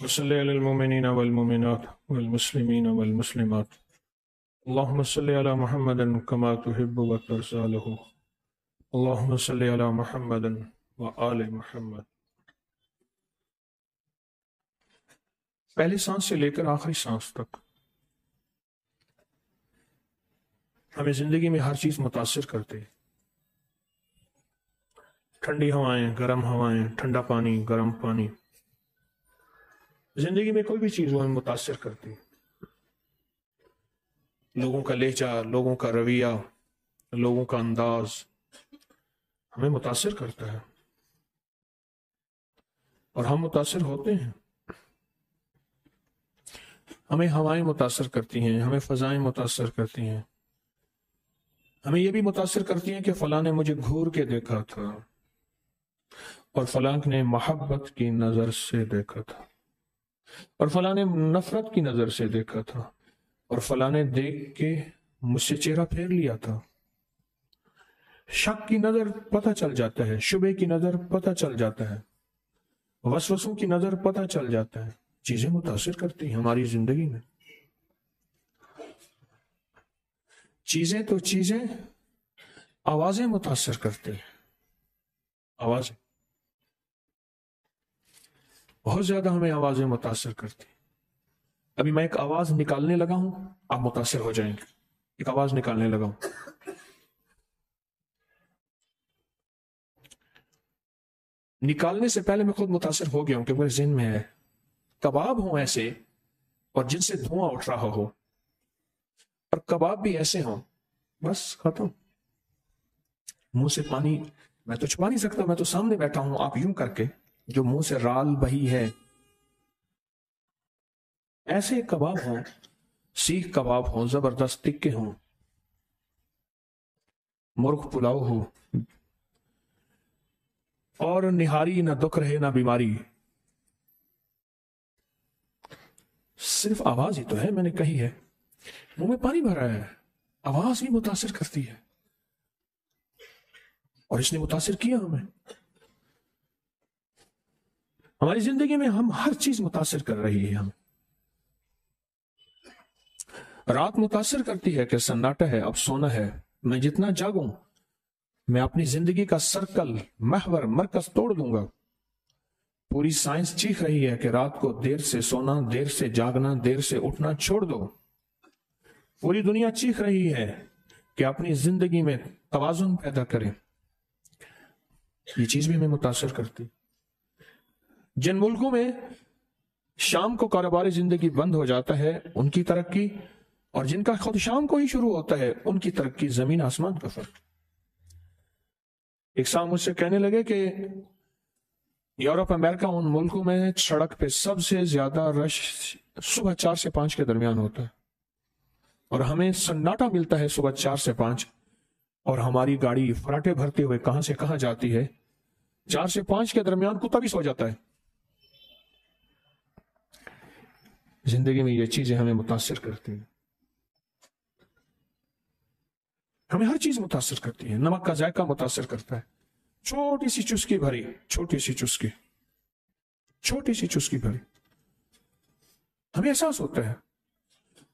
وصلی علی المؤمنین والمؤمنات والمسلمین والمسلمات اللہم صلی علی محمد کما تحب و ترضى اللہم صلی علی محمد وآل محمد۔ پہلی سانس سے لے کر آخری سانس تک ہمیں زندگی میں ہر چیز متاثر کرتے ہیں۔ ٹھنڈی ہوائیں، گرم ہوائیں، ٹھنڈا پانی، گرم پانی، زندگی میں کوئی بھی چیز وہ ہمیں متاثر کرتی ہے۔ لوگوں کا لہجہ، لوگوں کا رویہ، لوگوں کا انداز ہمیں متاثر کرتا ہے اور ہم متاثر ہوتے ہیں۔ ہمیں ہوائیں متاثر کرتی ہیں، ہمیں فضائیں متاثر کرتی ہیں، ہمیں یہ بھی متاثر کرتی ہیں کہ فلاں نے مجھے گھور کے دیکھا تھا اور فلاں نے محبت کی نظر سے دیکھا تھا اور فلاں نے نفرت کی نظر سے دیکھا تھا اور فلاں نے دیکھ کے مجھ سے چہرہ پھیر لیا تھا۔ شک کی نظر پتہ چل جاتا ہے، شبہ کی نظر پتہ چل جاتا ہے، وسوسوں کی نظر پتہ چل جاتا ہے۔ چیزیں متاثر کرتی ہیں ہماری زندگی میں۔ چیزیں تو چیزیں، آوازیں متاثر کرتے ہیں۔ آوازیں بہت زیادہ ہمیں آوازیں متاثر کرتی ہیں۔ ابھی میں ایک آواز نکالنے لگا ہوں، آپ متاثر ہو جائیں گے۔ ایک آواز نکالنے لگا ہوں، نکالنے سے پہلے میں خود متاثر ہو گیا ہوں کہ میرے ذہن میں ہے کباب ہوں ایسے اور جن سے دھواں اٹھ رہا ہو، اور کباب بھی ایسے ہوں، بس ختم۔ منہ سے پانی میں تو چھپا نہیں سکتا، میں تو سامنے بیٹھا ہوں، آپ یوں کر کے جو منہ سے رال بہی ہے، ایسے کباب ہوں، سیخ کباب ہوں، زبردست ٹکے ہوں، مرغ پلاؤ ہو، اور نہاری نہ دکھ رہے نہ بیماری، صرف آواز ہی تو ہے، میں نے کہی ہے، منہ میں پانی بھرا ہے، آواز ہی متاثر کرتی ہے اور اس نے متاثر کیا ہمیں۔ ہماری زندگی میں ہم ہر چیز متاثر کر رہی ہے۔ ہم رات متاثر کرتی ہے کہ سناٹا ہے، اب سونا ہے، میں جتنا جاگوں میں اپنی زندگی کا سرکل، محور، مرکز توڑ دوں گا۔ پوری سائنس چیخ رہی ہے کہ رات کو دیر سے سونا، دیر سے جاگنا، دیر سے اٹھنا چھوڑ دو۔ پوری دنیا چیخ رہی ہے کہ اپنی زندگی میں توازن پیدا کریں۔ یہ چیز بھی ہمیں متاثر کرتی۔ جن ملکوں میں شام کو کاروباری زندگی بند ہو جاتا ہے، ان کی ترقی، اور جن کا خود شام کو ہی شروع ہوتا ہے، ان کی ترقی زمین آسمان کا فرق۔ ایک صاحب مجھ سے کہنے لگے کہ یورپ، امریکہ، ان ملکوں میں سڑک پہ سب سے زیادہ رش صبح 4 سے 5 کے درمیان ہوتا ہے، اور ہمیں سناٹا ملتا ہے صبح 4 سے 5، اور ہماری گاڑی فراٹے بھرتے ہوئے کہاں سے کہاں جاتی ہے۔ 4 سے 5 کے درمیان کتا بھی سو جاتا ہے۔ زندگی میں یہ چیزیں ہمیں متاثر کرتی ہیں، ہمیں ہر چیز متاثر کرتی ہے۔ نمک کا ذائقہ متاثر کرتا ہے، چھوٹی سی چسکی بھری، چھوٹی سی چسکی، چھوٹی سی چسکی بھری، ہمیں احساس ہوتا ہے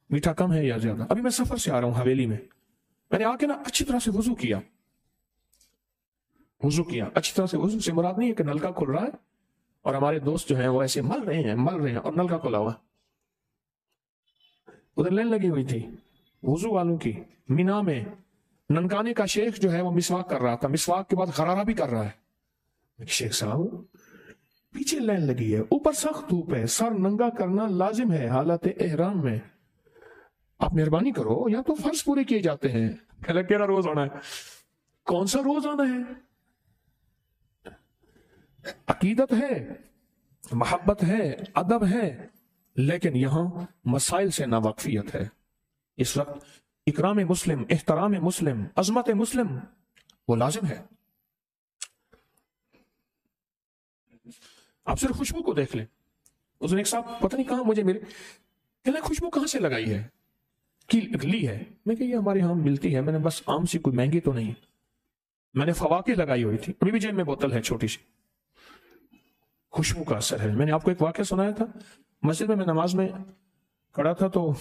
میٹھا کم ہے یا زیادہ۔ ابھی میں سفر سے آ رہا ہوں حویلی میں نے آ کے نا اچھی طرح سے وضو کیا۔ اچھی طرح سے وضو سے مراد نہیں ہے کہ نلکا کھل رہا ہے اور ہمارے دوست جو ہیں وہ ایسے مل رہے ہیں اور نلکا کھلا ہوا۔ ادھر لائن لگی ہوئی تھی وضو والوں کی، مینا میں ننکانے کا شیخ جو ہے وہ مسواک کر رہا تھا، مسواک کے بعد غرارہ بھی کر رہا ہے۔ شیخ صاحب پیچھے لائن لگی ہے، اوپر سخت دھوپ ہے، سر ننگا کرنا لازم ہے حالت احرام میں، آپ مہربانی کرو، یا تو فرض پورے کیے جاتے ہیں۔ کہنا روز آنا ہے؟ کون سا روز آنا ہے؟ عقیدت ہے، محبت ہے، ادب ہے، لیکن یہاں مسائل سے ناواقفیت ہے۔ اس وقت اکرام مسلم، احترام مسلم، عظمت مسلم وہ لازم ہے۔ آپ صرف خوشبو کو دیکھ لیں۔ اس نے ایک صاحب پتہ نہیں کہاں مجھے کہنے خوشبو کہاں سے لگائی ہے، لی ہے؟ میں کہ یہ ہمارے ہاں ملتی ہے۔ میں نے بس عام سی، کوئی مہنگی تو نہیں، میں نے فواکہ لگائی ہوئی تھی، ابھی بھی جیب میں بوتل ہے چھوٹی سی۔ خوشبو کا اثر ہے. میں نے آپ کو ایک واقعہ سنایا تھا. مسجد میں نماز میں کھڑا تھا تو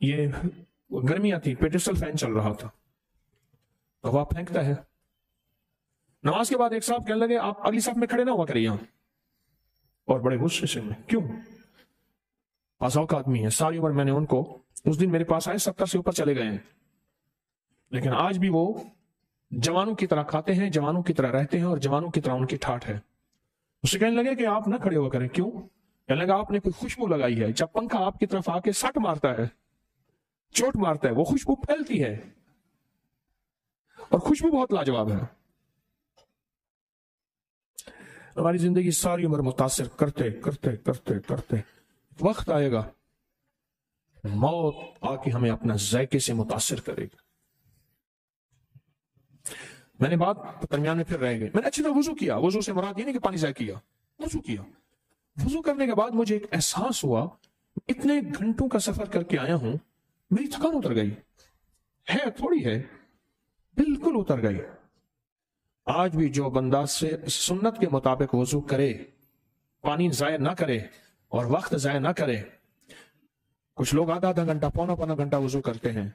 یہ گرمیاں تھی, پیٹرسل فین چل رہا تھا, ہوا پھینکتا ہے. نماز کے بعد ایک صاحب کہنے لگے آپ اگلی صف میں کھڑے نہ ہوا کریں یہاں, اور بڑے غصے سے میں کیوں, پاساؤ کا آدمی ہے. ساری عمر میں نے ان کو, اس دن میرے پاس آئے 70 سے اوپر چلے گئے ہیں, لیکن آج بھی وہ جوانوں کی طرح کھاتے ہیں, جوانوں کی طرح رہتے ہیں, اور جوانوں کی طرح ان کی ٹھاٹ ہے. اسے کہنے لگے کہ آپ نہ کھڑے ہوا کریں. کیوں؟ کہنے لگا آپ نے کوئی خوشبو لگائی ہے, جب پنکھا آپ کی طرف آ کے سٹ مارتا ہے, چوٹ مارتا ہے, وہ خوشبو پھیلتی ہے, اور خوشبو بہت لاجواب ہے. ہماری زندگی ساری عمر متاثر کرتے کرتے کرتے کرتے وقت آئے گا موت آ کے ہمیں اپنا ذائقے سے متاثر کرے گا. میں نے بات درمیان میں پھر رہ گئی. میں نے اچھی طرح وضو کیا. وضو سے مراد یہ نہیں کہ پانی ضائع کیا, وضو کیا. وضو کرنے کے بعد مجھے ایک احساس ہوا, اتنے گھنٹوں کا سفر کر کے آیا ہوں, میری تھکان اتر گئی ہے, تھوڑی ہے, بالکل اتر گئی. آج بھی جو بندہ سے سنت کے مطابق وضو کرے, پانی ضائع نہ کرے اور وقت ضائع نہ کرے. کچھ لوگ آدھا گھنٹہ پونا گھنٹہ وضو کرتے ہیں,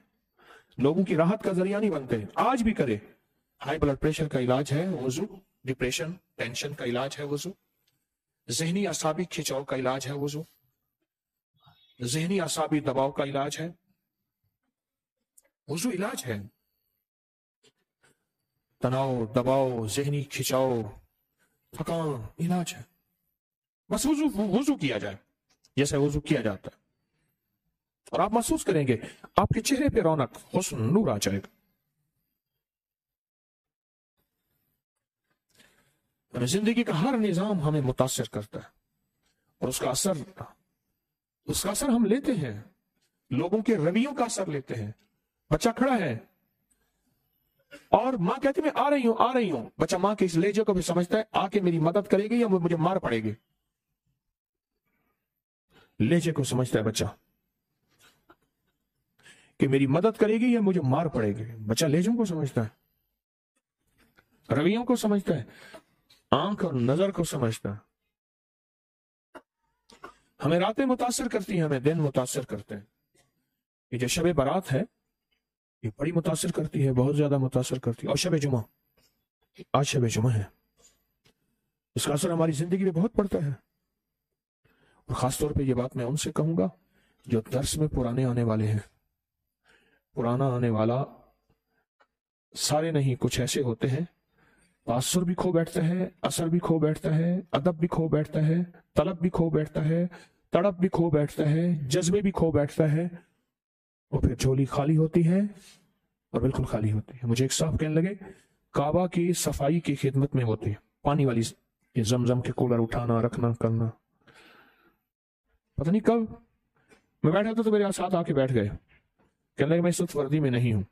لوگوں کی راحت کا ذریعہ نہیں بنتے. آج بھی کرے. ہائی بلڈ پریشر کا علاج ہے وضو, ڈپریشن ٹینشن کا علاج ہے وضو, ذہنی اعصابی کھچاؤ کا علاج ہے وضو, ذہنی اعصابی دباؤ کا علاج ہے وضو. علاج ہے تناؤ, دباؤ, ذہنی کھچاؤ, تھکان, علاج ہے. بس وضو کیا جائے جیسے وضو کیا جاتا ہے, اور آپ محسوس کریں گے آپ کے چہرے پہ رونق, حسن, نور آ جائے گا. زندگی کا ہر نظام ہمیں متاثر کرتا ہے, اور اس کا اثر ہم لیتے ہیں. لوگوں کے رویوں کا اثر لیتے ہیں. بچہ کھڑا ہے اور ماں کہتی میں آ رہی ہوں. بچہ ماں کے اس لہجے کو بھی سمجھتا ہے, آ کے میری مدد کرے گی یا مجھے مار پڑے گی. لہجے کو سمجھتا ہے بچہ کہ میری مدد کرے گی یا مجھے مار پڑے گی. بچہ لہجوں کو سمجھتا ہے, رویوں کو سمجھتا ہے, آنکھ اور نظر کو سمجھتا ہے. ہمیں راتیں متاثر کرتی ہیں, ہمیں دن متاثر کرتے ہیں. یہ جو شب برات ہے یہ بڑی متاثر کرتی ہے, بہت زیادہ متاثر کرتی ہے. اور شب جمعہ, آج شب جمعہ ہے, اس کا اثر ہماری زندگی میں بہت پڑتا ہے. اور خاص طور پہ یہ بات میں ان سے کہوں گا جو درس میں پرانے آنے والے ہیں. پرانا آنے والا سارے نہیں, کچھ ایسے ہوتے ہیں تاثر بھی کھو بیٹھتا ہے, اثر بھی کھو بیٹھتا ہے, ادب بھی کھو بیٹھتا ہے, طلب بھی کھو بیٹھتا ہے, تڑپ بھی کھو بیٹھتا ہے, جذبے بھی کھو بیٹھتا ہے, اور پھر جھولی خالی ہوتی ہے, اور بالکل خالی ہوتی ہے. مجھے ایک صاحب کہنے لگے کعبہ کی صفائی کی خدمت میں ہوتی ہے, پانی والی یہ زمزم کے کولر اٹھانا رکھنا کرنا. پتہ نہیں کب میں بیٹھا تھا تو میرے ساتھ آ کے بیٹھ گئے. کہنے لگے میں اس وقت وردی میں نہیں ہوں,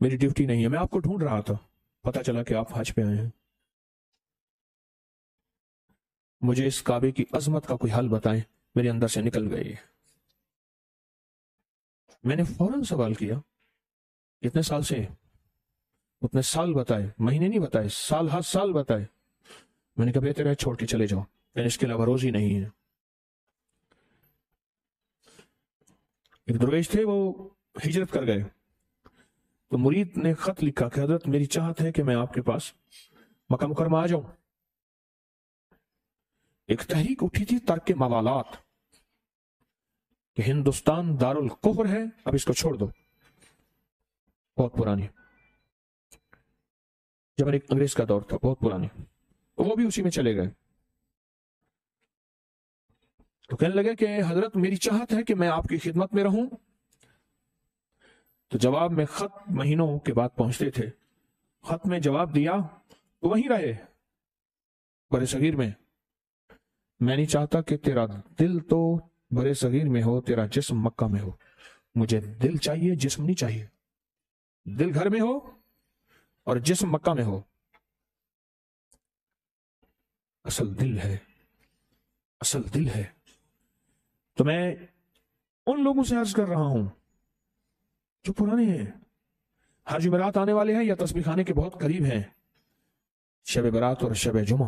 میری ڈیوٹی نہیں ہے, میں آپ کو ڈھونڈ رہا تھا, پتہ چلا کہ آپ حج پہ آئے ہیں. مجھے اس کعبے کی عظمت کا کوئی حل بتائیں. میرے اندر سے نکل گئی. میں نے فوراً سوال کیا کتنے سال سے, اتنے سال بتائے, مہینے نہیں بتائے, سال ہر سال بتائے. میں نے کہا بہتر ہے چھوڑ کے چلے جاؤ, میں اس کے علاوہ روزی نہیں ہے. ایک درویش تھے, وہ ہجرت کر گئے, تو مرید نے خط لکھا کہ حضرت میری چاہت ہے کہ میں آپ کے پاس مکہ مکرمہ آ جاؤں. ایک تحریک اٹھی تھی ترک موالات کہ ہندوستان دارالکفر ہے, اب اس کو چھوڑ دو. بہت پرانی, جب ایک انگریز کا دور تھا, بہت پرانی. وہ بھی اسی میں چلے گئے. تو کہنے لگے کہ حضرت میری چاہت ہے کہ میں آپ کی خدمت میں رہوں. تو جواب میں خط مہینوں کے بعد پہنچتے تھے. خط میں جواب دیا تو وہیں رہے برے صغیر میں. میں نہیں چاہتا کہ تیرا دل تو برے صغیر میں ہو, تیرا جسم مکہ میں ہو. مجھے دل چاہیے, جسم نہیں چاہیے. دل گھر میں ہو اور جسم مکہ میں ہو. اصل دل ہے, اصل دل ہے. تو میں ان لوگوں سے عرض کر رہا ہوں جو پرانے ہیں, ہر جمعرات آنے والے ہیں یا تسبیح خانے کے بہت قریب ہیں. شب برات اور شب جمعہ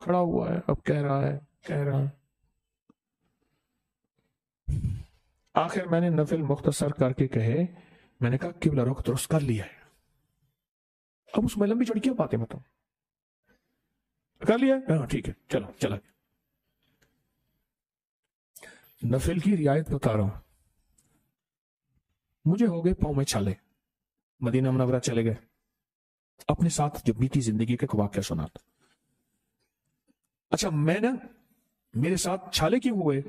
کھڑا ہوا ہے، اب کہہ رہا ہے. آخر میں نے نفل مختصر کر کے کہے، میں نے کہا قبلہ رخ درست کر لیا ہے. اب اس میں لمبی چوڑی کیا باتیں بتاؤں؟ کر لیا ہے؟ ہاں ٹھیک ہے، چلو چلا. نفل کی رعایت بتا رہا ہوں. مجھے ہو گئے پاؤں میں چھالے، مدینہ منورہ چلے گئے. اپنے ساتھ جو بیتی زندگی کے واقعہ سناتا. اچھا میں نا، میرے ساتھ چھالے کیوں ہوئے؟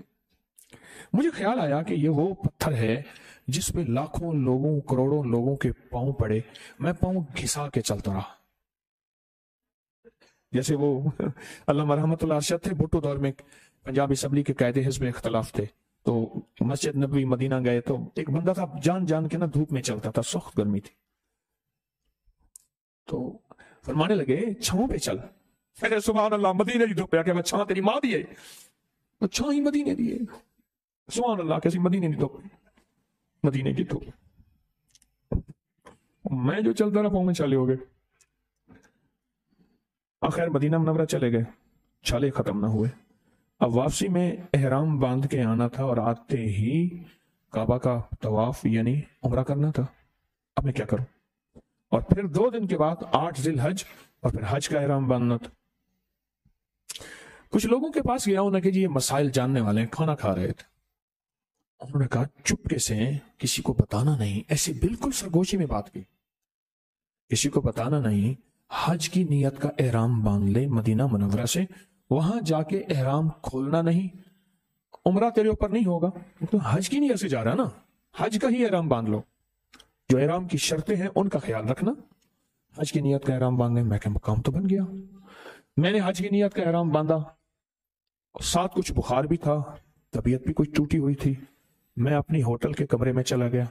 مجھے خیال آیا کہ یہ وہ پتھر ہے جس پہ لاکھوں لوگوں، کروڑوں لوگوں کے پاؤں پڑے، میں پاؤں گھسا کے چلتا رہا. جیسے وہ علامہ رحمت اللہ ارشد تھے، بھٹو دور میں پنجاب اسمبلی کے قائد حزب میں اختلاف تھے، تو مسجد نبوی مدینہ گئے تو ایک بندہ تھا جان جان کے نا دھوپ میں چلتا تھا، سخت گرمی تھی، تو فرمانے لگے چھاؤں پہ چل. سبحان اللہ، مدینے کی دھوپ پہ آ کے میں چھاں تیری ماں دیے، چھاں ہی مدینے دیے. سبحان اللہ، کیسی مدینے کی دھوپ، مدینے کی دھوپ. میں جو چلتا رہا پاؤں میں چھالے ہو گئے. آخر مدینہ منورہ چلے گئے، چھالے ختم نہ ہوئے. اب واپسی میں احرام باندھ کے آنا تھا اور آتے ہی کعبہ کا طواف یعنی عمرہ کرنا تھا. اب میں کیا کروں؟ اور پھر 2 دن کے بعد 8 ذی الحج اور پھر حج کا احرام باندھنا تھا. کچھ لوگوں کے پاس گیا ہوں کہ جی یہ مسائل جاننے والے ہیں، کھانا کھا رہے تھے. انہوں نے کہا چپکے سے کسی کو بتانا نہیں، ایسی بالکل سرگوشی میں بات کی، کسی کو بتانا نہیں، حج کی نیت کا احرام باندھ لے مدینہ منورہ سے، وہاں جا کے احرام کھولنا نہیں، عمرہ تیرے اوپر نہیں ہوگا، تو حج کی نیت سے جا رہا نا، حج کا ہی احرام باندھ لو، جو احرام کی شرطیں ہیں ان کا خیال رکھنا. حج کی نیت کا احرام باندھنے میں کہ مقام تو بن گیا. میں نے حج کی نیت کا احرام باندھا، ساتھ کچھ بخار بھی تھا، طبیعت بھی کچھ ٹوٹی ہوئی تھی. میں اپنی ہوٹل کے کمرے میں چلا گیا.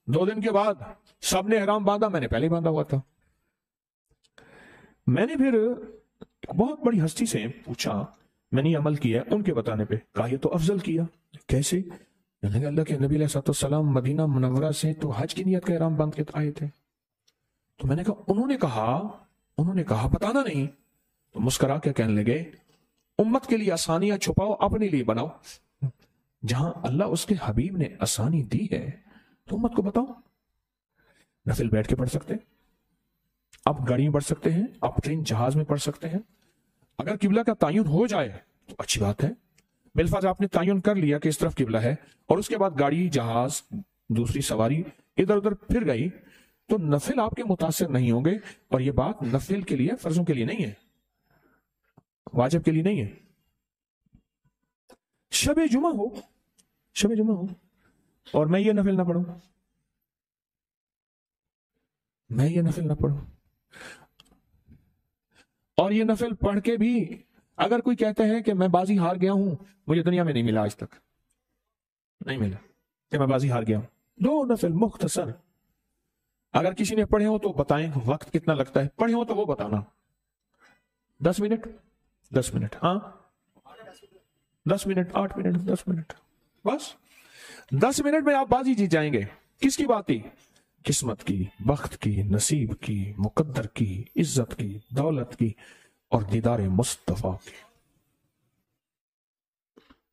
2 دن کے بعد سب نے احرام باندھا، میں نے پہلے باندھا ہوا تھا. میں نے پھر بہت بڑی ہستی سے پوچھا، میں نے عمل کیا ان کے بتانے پہ، کہا یہ تو افضل کیا. کیسے؟ اللہ کے نبی علیہ السلام مدینہ منورہ سے تو حج کی نیت کا احرام باندھ کے آئے تھے. تو میں نے کہا انہوں نے کہا بتانا نہیں. تو مسکرا کے کہنے لگے امت کے لیے آسانیاں چھپاؤ، اپنے لیے بناؤ. جہاں اللہ اس کے حبیب نے آسانی دی ہے تو امت کو بتاؤ. نفل بیٹھ کے پڑھ سکتے ہیں، آپ گاڑی میں پڑھ سکتے ہیں، آپ ٹرین جہاز میں پڑھ سکتے ہیں. اگر قبلہ کا تعین ہو جائے تو اچھی بات ہے، بالفاظ آپ نے تعین کر لیا کہ اس طرف قبلہ ہے، اور اس کے بعد گاڑی، جہاز، دوسری سواری ادھر ادھر پھر گئی تو نفل آپ کے متاثر نہیں ہوں گے. اور یہ بات نفل کے لیے، فرضوں کے لیے نہیں ہے، واجب کے لیے نہیں ہے. شب جمعہ ہو اور میں یہ نفل نہ پڑھوں، اور یہ نفل پڑھ کے بھی اگر کوئی کہتا ہے کہ میں بازی ہار گیا ہوں، مجھے دنیا میں نہیں ملا، آج تک نہیں ملا کہ میں بازی ہار گیا ہوں. 2 نفل مختصر، اگر کسی نے پڑھے ہوں تو بتائیں وقت کتنا لگتا ہے، پڑھے ہوں تو وہ بتانا. 10 منٹ، ہاں 10 منٹ، 8 منٹ، 10 منٹ، بس 10 منٹ میں آپ بازی جیت جائیں گے. کس کی بات تھی؟ قسمت کی، بخت کی، نصیب کی، مقدر کی، عزت کی، دولت کی اور دیدار مصطفیٰ کی.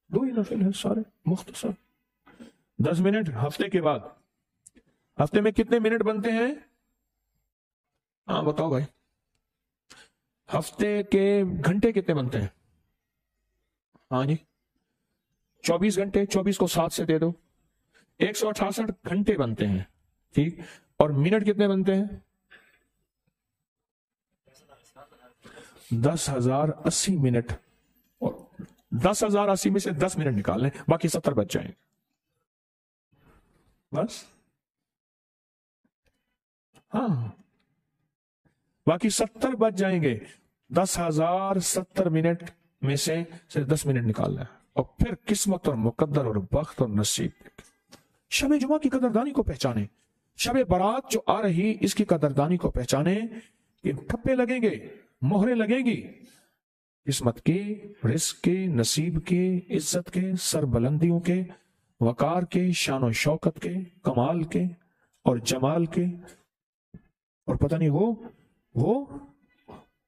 2 ہی نفل ہیں سارے مختصر. 10 منٹ ہفتے کے بعد. ہفتے میں کتنے منٹ بنتے ہیں؟ ہاں بتاؤ بھائی، ہفتے کے گھنٹے کتنے بنتے ہیں؟ ہاں جی 24 گھنٹے، 24 کو 7 سے دے دو، 168 گھنٹے بنتے ہیں. ٹھیک، اور منٹ کتنے بنتے ہیں؟ 10,080 منٹ. اور 10,080 میں سے 10 منٹ نکال لیں، باقی 70 بچ جائیں گے. بس ہاں باقی 70 بچ جائیں گے. 10,070 منٹ میں سے صرف 10 منٹ نکالنا ہے، اور پھر قسمت اور مقدر اور بخت اور نصیب. شب جمعہ کی قدردانی کو پہچانے، شب برات جو آ رہی اس کی قدردانی کو پہچانے. کہ ٹھپے لگیں گے، مہریں لگیں گی، قسمت کے، رزق کے، نصیب کے، عزت کے، سر بلندیوں کے، وقار کے، شان و شوکت کے، کمال کے اور جمال کے. اور پتہ نہیں وہ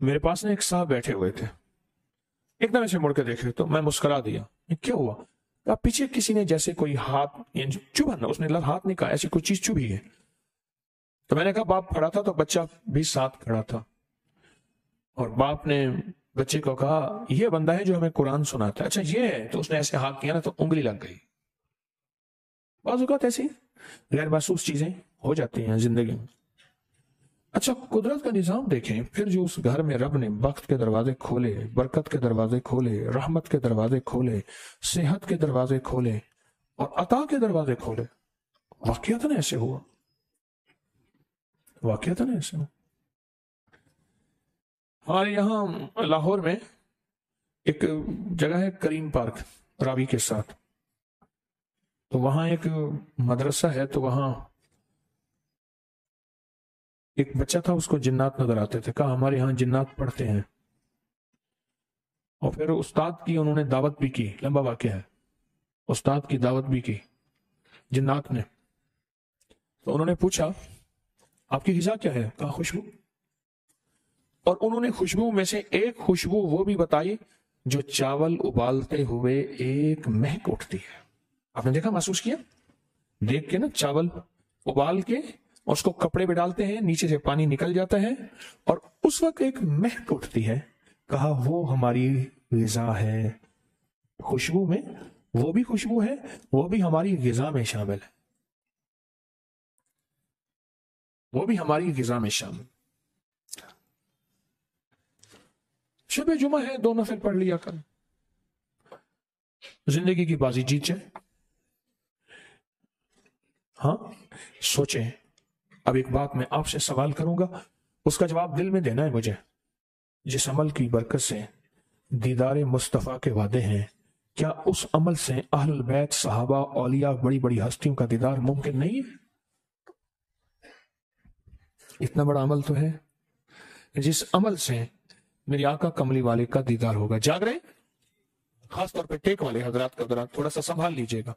میرے پاس ایک صاحب بیٹھے ہوئے تھے، ایک دم ایسے مڑ کے دیکھے تو میں مسکرا دیا، کیا ہوا؟ پیچھے کسی نے جیسے کوئی ہاتھ چبھا نا، اس نے ہاتھ نہیں کہا، ایسی کوئی چیز چبھی ہے۔ تو میں نے کہا باپ کھڑا تھا تو بچہ بھی ساتھ کھڑا تھا، اور باپ نے بچے کو کہا یہ بندہ ہے جو ہمیں قرآن سناتا ہے۔ اچھا یہ ہے؟ تو اس نے ایسے ہاتھ کیا نا تو انگلی لگ گئی۔ بعض اوقات ایسی غیر محسوس چیزیں ہو جاتی ہیں زندگی میں۔ اچھا قدرت کا نظام دیکھیں، پھر جو اس گھر میں رب نے بخت کے دروازے کھولے، برکت کے دروازے کھولے، رحمت کے دروازے کھولے، صحت کے دروازے کھولے اور عطا کے دروازے کھولے، واقعتاً ایسے ہوا، واقعتاً ایسے ہوا۔ ہمارے یہاں لاہور میں ایک جگہ ہے کریم پارک راوی کے ساتھ، تو وہاں ایک مدرسہ ہے، تو وہاں ایک بچہ تھا، اس کو جنات نظر آتے تھے، کہا ہمارے یہاں جنات پڑھتے ہیں، اور پھر استاد کی انہوں نے دعوت بھی کی، لمبا واقعہ ہے، استاد کی دعوت بھی کی جنات نے۔ تو انہوں نے پوچھا آپ کی غذا کیا ہے؟ کہا خوشبو، اور انہوں نے خوشبو میں سے ایک خوشبو وہ بھی بتائی جو چاول ابالتے ہوئے ایک مہک اٹھتی ہے۔ آپ نے دیکھا، محسوس کیا؟ دیکھ کے نا، چاول ابال کے اور اس کو کپڑے پہ ڈالتے ہیں، نیچے سے پانی نکل جاتا ہے اور اس وقت ایک مہک اٹھتی ہے، کہا وہ ہماری غذا ہے، خوشبو میں وہ بھی خوشبو ہے، وہ بھی ہماری غذا میں شامل ہے، وہ بھی ہماری غذا میں شامل۔ شب جمعہ ہے، 2 نفل پڑھ لیا کر، زندگی کی بازی جیت جائے۔ ہاں سوچیں، اب ایک بات میں آپ سے سوال کروں گا، اس کا جواب دل میں دینا ہے مجھے۔ جس عمل کی برکت سے دیدار مصطفیٰ کے وعدے ہیں، کیا اس عمل سے اہل البیت، صحابہ، اولیاء، بڑی بڑی ہستیوں کا دیدار ممکن نہیں ہے؟ اتنا بڑا عمل تو ہے جس عمل سے میری آقا کملی والے کا دیدار ہوگا۔ جاگ رہے؟ خاص طور پہ ٹیک والے حضرات کا ذرا تھوڑا سا سنبھال لیجئے گا۔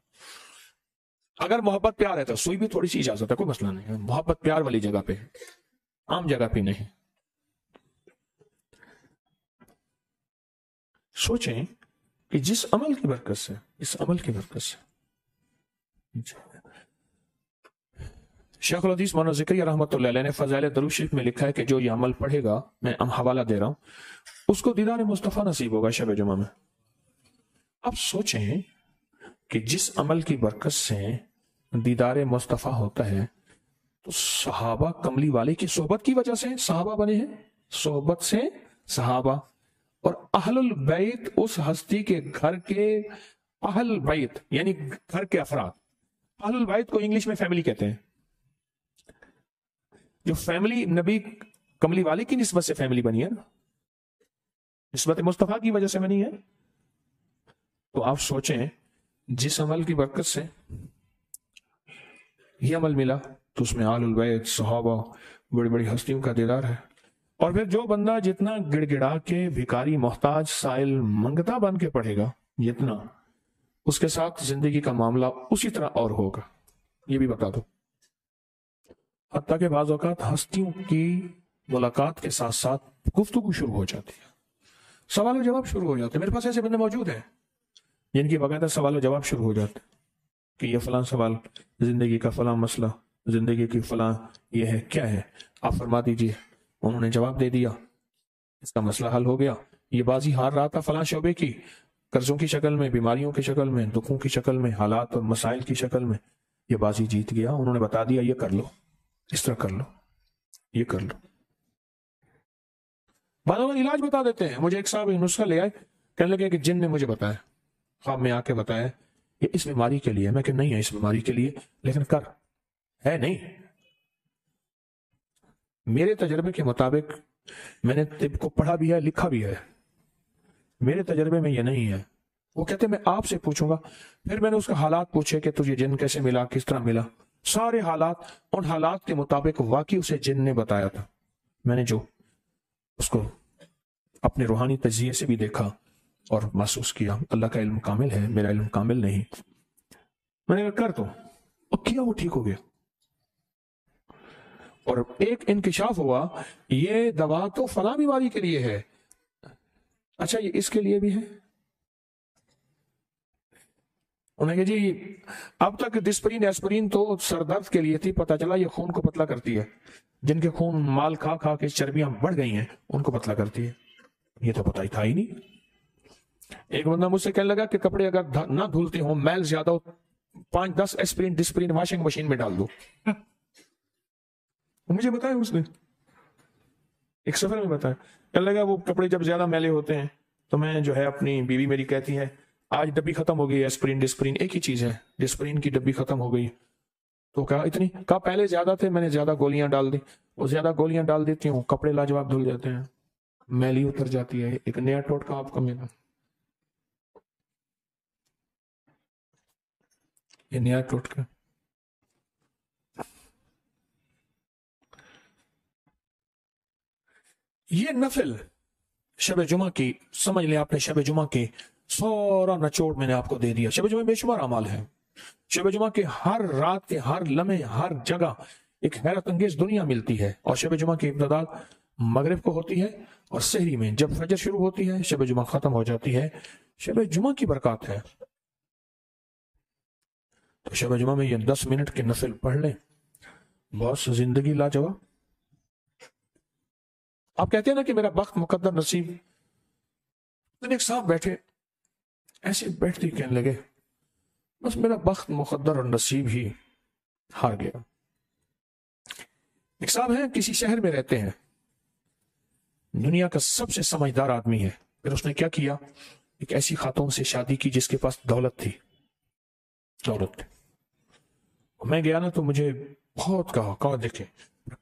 اگر محبت پیار ہے تو سوئی بھی تھوڑی سی اجازت ہے، کوئی مسئلہ نہیں ہے، محبت پیار والی جگہ پہ، عام جگہ پہ نہیں۔ سوچیں کہ جس عمل کی برکت سے، اس عمل کی برکت سے شیخ الحدیث مولانا زکریا رحمۃ اللہ علیہ نے فضائل درود شریف میں لکھا ہے کہ جو یہ عمل پڑھے گا، میں حوالہ دے رہا ہوں، اس کو دیدار مصطفیٰ نصیب ہوگا شب جمعہ میں۔ اب سوچیں کہ جس عمل کی برکت سے دیدار مصطفیٰ ہوتا ہے، تو صحابہ کملی والے کی صحبت کی وجہ سے صحابہ بنے ہیں، صحبت سے صحابہ، اور اہل البیت اس ہستی کے گھر کے، اہل بیت یعنی گھر کے افراد، اہل البیت کو انگلش میں فیملی کہتے ہیں۔ جو فیملی نبی کملی والے کی نسبت سے فیملی بنی ہے نا، نسبت مصطفیٰ کی وجہ سے بنی ہے، تو آپ سوچیں جس عمل کی برکت سے یہ عمل ملا تو اس میں آل البیت، صحابہ، بڑی بڑی ہستیوں کا دیدار ہے۔ اور پھر جو بندہ جتنا گڑ گڑا کے بھکاری، محتاج، سائل، منگتا بن کے پڑھے گا، جتنا اس کے ساتھ زندگی کا معاملہ اسی طرح اور ہوگا، یہ بھی بتا دو۔ حتیٰ کہ بعض اوقات ہستیوں کی ملاقات کے ساتھ ساتھ گفتگو شروع ہو جاتی ہے، سوال و جواب شروع ہو جاتے ہیں۔ میرے پاس ایسے بندے موجود ہیں جن کی باقاعدہ سوال و جواب شروع ہو جاتے ہیں کہ یہ فلاں سوال، زندگی کا فلاں مسئلہ، زندگی کی فلاں یہ ہے، کیا ہے آپ فرما دیجئے۔ انہوں نے جواب دے دیا، اس کا مسئلہ حل ہو گیا۔ یہ بازی ہار رہا تھا فلاں شعبے کی، قرضوں کی شکل میں، بیماریوں کی شکل میں، دکھوں کی شکل میں، حالات اور مسائل کی شکل میں، یہ بازی جیت گیا۔ انہوں نے بتا دیا یہ کر لو، اس طرح کر لو، یہ کر لو۔ بعض لوگ علاج بتا دیتے ہیں۔ مجھے ایک صاحب نسخہ لے آئے، کہنے لگے کہ جن نے مجھے بتایا، خواب میں آ کے بتایا یہ اس بیماری کے لیے۔ میں کہ نہیں ہے اس بیماری کے لیے، لیکن کر ہے نہیں۔ میرے تجربے کے مطابق، میں نے طب کو پڑھا بھی ہے، لکھا بھی ہے، میرے تجربے میں یہ نہیں ہے۔ وہ کہتے میں آپ سے پوچھوں گا۔ پھر میں نے اس کا حالات پوچھے کہ تجھے جن کیسے ملا، کس طرح ملا، سارے حالات، ان حالات کے مطابق واقعی اسے جن نے بتایا تھا۔ میں نے جو اس کو اپنے روحانی تجزیے سے بھی دیکھا اور محسوس کیا، اللہ کا علم کامل ہے، میرا علم کامل نہیں۔ میں نے کہا کر دو، اور کیا، وہ ٹھیک ہو گیا۔ اور ایک انکشاف ہوا یہ دوا تو فلاں بیماری کے لیے ہے، اچھا یہ اس کے لیے بھی ہے۔ انہوں نے کہا جی اب تک ڈسپرین ایسپرین تو سر درد کے لیے تھی، پتہ چلا یہ خون کو پتلا کرتی ہے، جن کے خون مال کھا کھا کے چربیاں بڑھ گئی ہیں ان کو پتلا کرتی ہے، یہ تو پتہ ہی تھا ہی نہیں۔ ایک بندہ مجھ سے کہنے لگا کہ کپڑے اگر نہ دھلتے ہوں، میل زیادہ ہو، 5-10 ایسپرین ڈسپرین واشنگ مشین میں ڈال دو۔ مجھے بتایا اس نے ایک سفر میں بتایا، کہنے لگا وہ کپڑے جب زیادہ میلے ہوتے ہیں تو میں جو ہے اپنی بیوی میری کہتی ہے آج ڈبی ختم ہو گئی، ایسپرین ڈسپرین ایک ہی چیز ہے، ڈسپرین کی ڈبی ختم ہو گئی، تو کہا اتنی، کہا پہلے زیادہ تھے میں نے زیادہ گولیاں ڈال دی، وہ زیادہ گولیاں ڈال دیتی ہوں کپڑے لاجواب دھل جاتے ہیں، میلی اتر جاتی ہے۔ ایک نیا ٹوٹکا آپ کو ملا، یہ نیا ٹوٹکا۔ یہ نفل شب جمعہ کی، سمجھ لیں آپ نے شب جمعہ کی سورا نچوڑ میں نے آپ کو دے دیا۔ شب جمعہ بے شمار اعمال ہے، شب جمعہ کے ہر رات کے ہر لمحے ہر جگہ ایک حیرت انگیز دنیا ملتی ہے، اور شب جمعہ کی ابتدا مغرب کو ہوتی ہے اور سحری میں جب فجر شروع ہوتی ہے شب جمعہ ختم ہو جاتی ہے۔ شب جمعہ کی برکات ہے، تو شب جمعہ میں یہ 10 منٹ کے نفل پڑھ لیں، بہت زندگی لاجواب۔ آپ کہتے ہیں نا کہ میرا بخت مقدر نصیب، ایک صاحب بیٹھے ایسے بیٹھتے کہنے لگے بس میرا بخت مقدر اور نصیب ہی ہار گیا۔ ایک صاحب ہیں کسی شہر میں رہتے ہیں، دنیا کا سب سے سمجھدار آدمی ہے، پھر اس نے کیا کیا، ایک ایسی خاتون سے شادی کی جس کے پاس دولت تھی، دولت تھی۔ میں گیا نا تو مجھے بہت کہا دیکھیں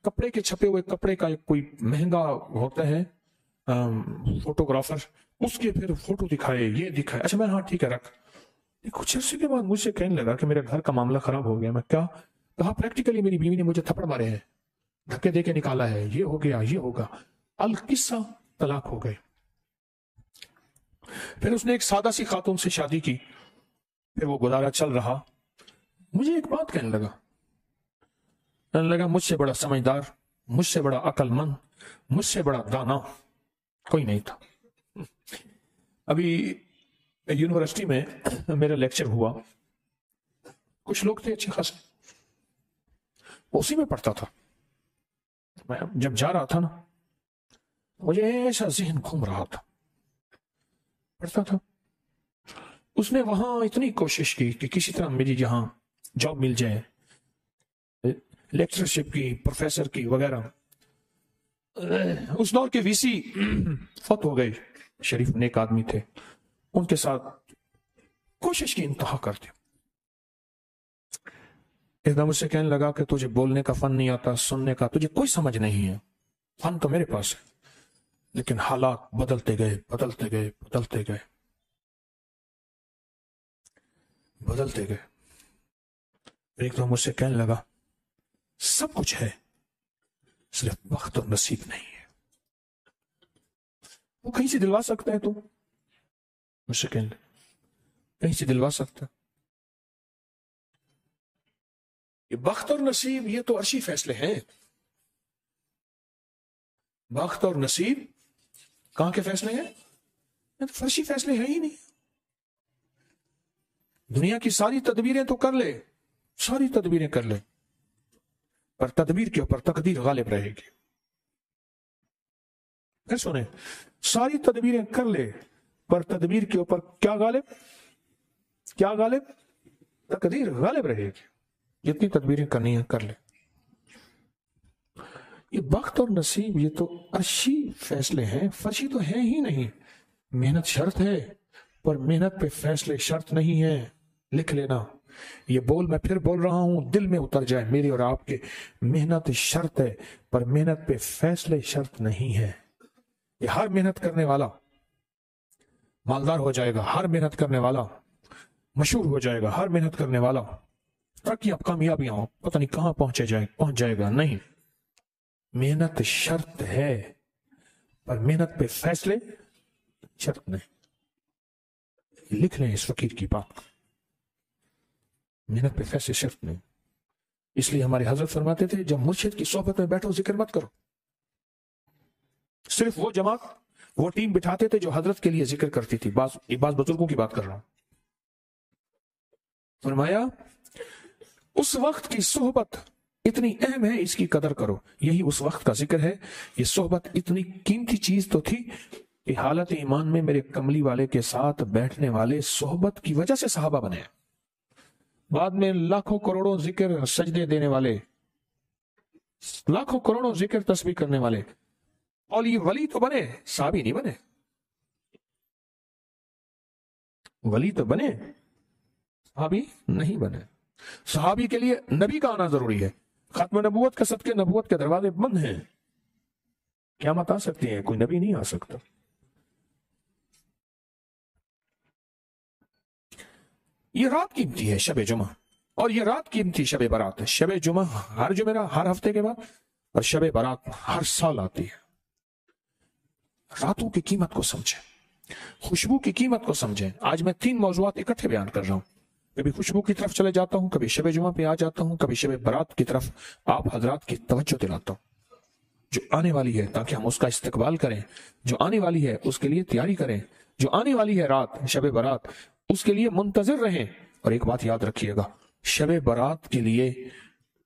کپڑے کے چھپے ہوئے کپڑے کا ایک کوئی مہنگا ہوتا ہے فوٹوگرافر، اس کے پھر فوٹو دکھائے، یہ دکھائے، اچھا میں ہاں ٹھیک ہے رکھ۔ کچھ عرصے کے بعد مجھ سے کہنے لگا کہ میرے گھر کا معاملہ خراب ہو گیا۔ میں کیا کہا، پریکٹیکلی میری بیوی نے مجھے تھپڑ مارے ہیں، دھکے دے کے نکالا ہے، یہ ہو گیا یہ ہوگا، القصہ طلاق ہو گئے۔ پھر اس نے ایک سادہ سی خاتون سے شادی کی، پھر وہ گزارا چل رہا۔ مجھے ایک بات کہنے لگا مجھ سے بڑا سمجھدار، مجھ سے بڑا عقل مند، مجھ سے بڑا دانا کوئی نہیں تھا۔ ابھی یونیورسٹی میں میرا لیکچر ہوا، کچھ لوگ تھے اچھے خاصے، اسی میں پڑھتا تھا۔ میں جب جا رہا تھا نا مجھے ایسا ذہن گھوم رہا تھا، پڑھتا تھا۔ اس نے وہاں اتنی کوشش کی کہ کسی طرح میری جہاں جاب مل جائے، لیکچرشپ کی، پروفیسر کی وغیرہ۔ اس دور کے وی سی فوت ہو گئے، شریف نیک آدمی تھے، ان کے ساتھ کوشش کی انتہا کرتے۔ ایک دم اسے کہنے لگا کہ تجھے بولنے کا فن نہیں آتا، سننے کا تجھے کوئی سمجھ نہیں ہے، فن تو میرے پاس ہے، لیکن حالات بدلتے گئے بدلتے گئے بدلتے گئے بدلتے گئے۔ ایک دم اسے کہنے لگا سب کچھ ہے صرف وقت اور نصیب نہیں ہے۔ وہ کہیں سے دلوا سکتا ہے تو مجھ سے کہنے لگا کہیں سے دلوا سکتا ہے؟ یہ وقت اور نصیب یہ تو عرشی فیصلے ہیں، وقت اور نصیب کہاں کے فیصلے ہیں؟ یہ تو فرشی فیصلے ہیں ہی نہیں۔ دنیا کی ساری تدبیریں تو کر لے، ساری تدبیریں کر لے، پر تدبیر کے اوپر تقدیر غالب رہے گی۔ پھر سنیں، ساری تدبیریں کر لے پر تدبیر کے اوپر کیا غالب؟ کیا غالب؟ تقدیر غالب رہے گی۔ جتنی تدبیریں کرنی ہیں کر لے۔ یہ وقت اور نصیب یہ تو عرشی فیصلے ہیں، فرشی تو ہے ہی نہیں۔ محنت شرط ہے پر محنت پہ فیصلے شرط نہیں ہے، لکھ لینا۔ یہ بول میں پھر بول رہا ہوں، دل میں اتر جائے میری اور آپ کے، محنت شرط ہے پر محنت پہ فیصلے شرط نہیں ہے۔ یہ ہر محنت کرنے والا مالدار ہو جائے گا، ہر محنت کرنے والا مشہور ہو جائے گا، ہر محنت کرنے والا ترقیاں کامیابیاں پتہ نہیں کہاں پہنچ جائے گا، نہیں۔ محنت شرط ہے پر محنت پہ فیصلے شرط نہیں۔ لکھ لیں اس فقیر کی بات، محنت پہ فیصلے شرط نہیں۔ اس لیے ہمارے حضرت فرماتے تھے جب مرشد کی صحبت میں بیٹھو ذکر مت کرو. صرف وہ جماعت وہ ٹیم بٹھاتے تھے جو حضرت کے لیے ذکر کرتی تھی. بعض بزرگوں کی بات کر رہا ہوں. فرمایا اس وقت کی صحبت اتنی اہم ہے, اس کی قدر کرو. یہی اس وقت کا ذکر ہے. یہ صحبت اتنی قیمتی چیز تو تھی کہ حالت ایمان میں میرے کملی والے کے ساتھ بیٹھنے والے صحبت کی وجہ سے صحابہ بنے. بعد میں لاکھوں کروڑوں ذکر سجدے دینے والے, لاکھوں کروڑوں ذکر تسبیح کرنے والے, اور یہ ولی تو بنے, صحابی نہیں بنے. ولی تو بنے, صحابی نہیں بنے. صحابی کے لیے نبی کا آنا ضروری ہے. ختم نبوت کا صدقے نبوت کے دروازے بند ہیں. قیامت آ سکتی ہے, کوئی نبی نہیں آ سکتا. یہ رات قیمتی ہے شب جمعہ, اور یہ رات قیمتی شب برات ہے. شب جمعہ ہر جمعہ ہر ہفتے کے بعد, اور شب برات ہر سال آتی ہے. راتوں کی قیمت کو سمجھیں, خوشبو کی قیمت کو سمجھیں. آج میں 3 موضوعات اکٹھے بیان کر رہا ہوں. کبھی خوشبو کی طرف چلے جاتا ہوں, کبھی شب جمعہ پہ آ جاتا ہوں, کبھی شب برات کی طرف آپ حضرات کی توجہ دلاتا ہوں. جو آنے والی ہے تاکہ ہم اس کا استقبال کریں, جو آنے والی ہے اس کے لیے تیاری کریں, جو آنے والی ہے رات شب برات اس کے لیے منتظر رہیں. اور ایک بات یاد رکھیے گا, شب برات کے لیے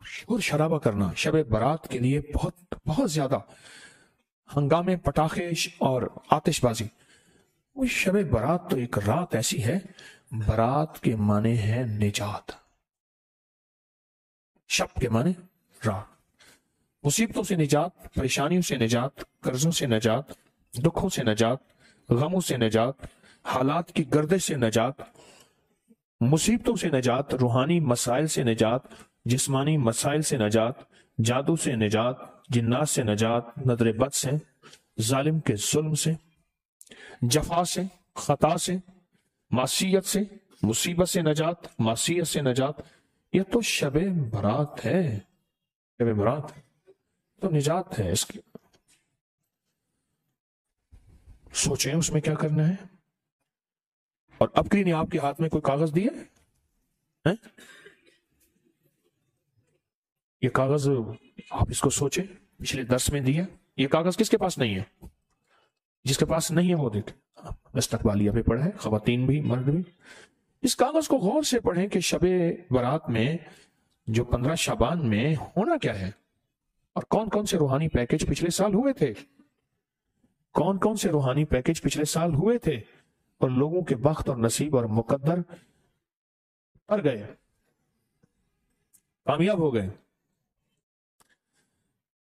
شور شرابہ کرنا, شب برات کے لیے بہت زیادہ ہنگامے, پٹاخے اور آتش بازی. وہ شب برات تو ایک رات ایسی ہے, برات کے معنی ہے نجات, شب کے معنی رات. مصیبتوں سے نجات, پریشانیوں سے نجات, قرضوں سے نجات, دکھوں سے نجات, غموں سے نجات, حالات کی گردش سے نجات, مصیبتوں سے نجات, روحانی مسائل سے نجات, جسمانی مسائل سے نجات, جادو سے نجات, جنات سے نجات, نظر بد سے, ظالم کے ظلم سے, جفا سے, خطا سے, معصیت سے, مصیبت سے نجات, معصیت سے نجات. یہ تو شب برات ہے, شب برات تو نجات ہے اس کی. سوچیں اس میں کیا کرنا ہے. اور اب نے آپ کے ہاتھ میں کوئی کاغذ دیا, یہ کاغذ آپ اس کو سوچیں, پچھلے درس میں دیا. یہ کاغذ کس کے پاس نہیں ہے؟ جس کے پاس نہیں ہے وہ دیکھ, استقبالیہ پہ پڑھے, خواتین بھی مرد بھی. اس کاغذ کو غور سے پڑھیں کہ شب برات میں جو 15 شعبان میں ہونا کیا ہے, اور کون کون سے روحانی پیکج پچھلے سال ہوئے تھے, کون کون سے روحانی پیکج پچھلے سال ہوئے تھے, اور لوگوں کے بخت اور نصیب اور مقدر پر گئے, کامیاب ہو گئے.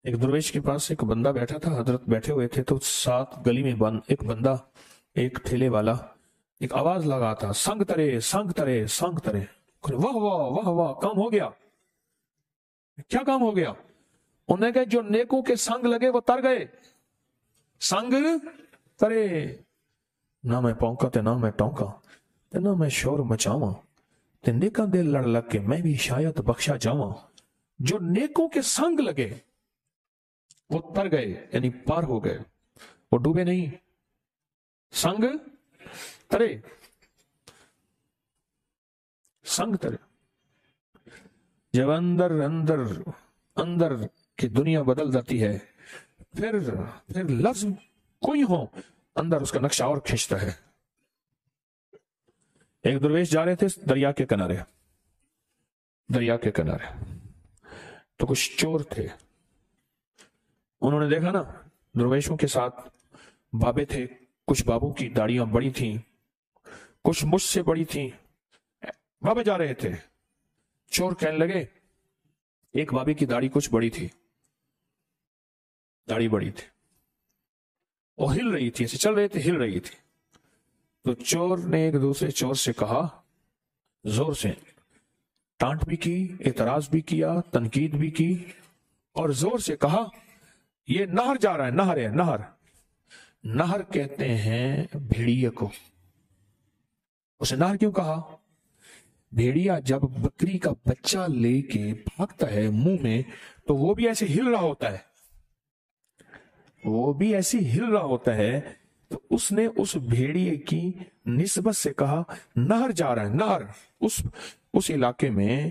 ایک درویش کے پاس ایک بندہ بیٹھا تھا, حضرت بیٹھے ہوئے تھے, تو ساتھ گلی میں ایک بندہ, ایک ٹھیلے والا ایک آواز لگا تھا, سنگ ترے سنگ ترے سنگ ترے. واہ واہ واہ واہ, کام ہو گیا. کیا کام ہو گیا؟ انہوں نے کہا جو نیکوں کے سنگ لگے وہ تر گئے. سنگ ترے, نہ میں پونکا تے نہ میں ٹونکا تے نہ میں شور مچاواں, تے نیکاں دے لڑ لگ کے میں بھی شاید بخشا جاواں. جو نیکوں کے سنگ لگے وہ تر گئے, یعنی پار ہو گئے, وہ ڈوبے نہیں. سنگ ترے, سنگ ترے. جب اندر اندر اندر کی دنیا بدل جاتی ہے, پھر لفظ کوئی ہو, اندر اس کا نقشہ اور کھینچتا ہے. ایک درویش جا رہے تھے دریا کے کنارے, دریا کے کنارے, تو کچھ چور تھے. انہوں نے دیکھا نا, درویشوں کے ساتھ بابے تھے, کچھ بابوں کی داڑیاں بڑی تھیں, کچھ مجھ سے بڑی تھیں. بابے جا رہے تھے, چور کہنے لگے, ایک بابے کی داڑھی کچھ بڑی تھی, داڑھی بڑی تھی, وہ ہل رہی تھی, ایسے چل رہے تھے, ہل رہی تھی. تو چور نے ایک دوسرے چور سے کہا, زور سے ٹانٹ بھی کی, اعتراض بھی کیا, تنقید بھی کی, اور زور سے کہا, یہ نہر جا رہا ہے, نہر ہے, نہر. نہر کہتے ہیں بھیڑیے کو. اسے نہر کیوں کہا؟ بھیڑیا جب بکری کا بچہ لے کے بھاگتا ہے منہ میں, تو وہ بھی ایسے ہل رہا ہوتا ہے, وہ بھی ایسی ہل رہا ہوتا ہے. تو اس نے اس بھیڑیے کی نسبت سے کہا نہر جا رہا ہے, نہر. اس علاقے میں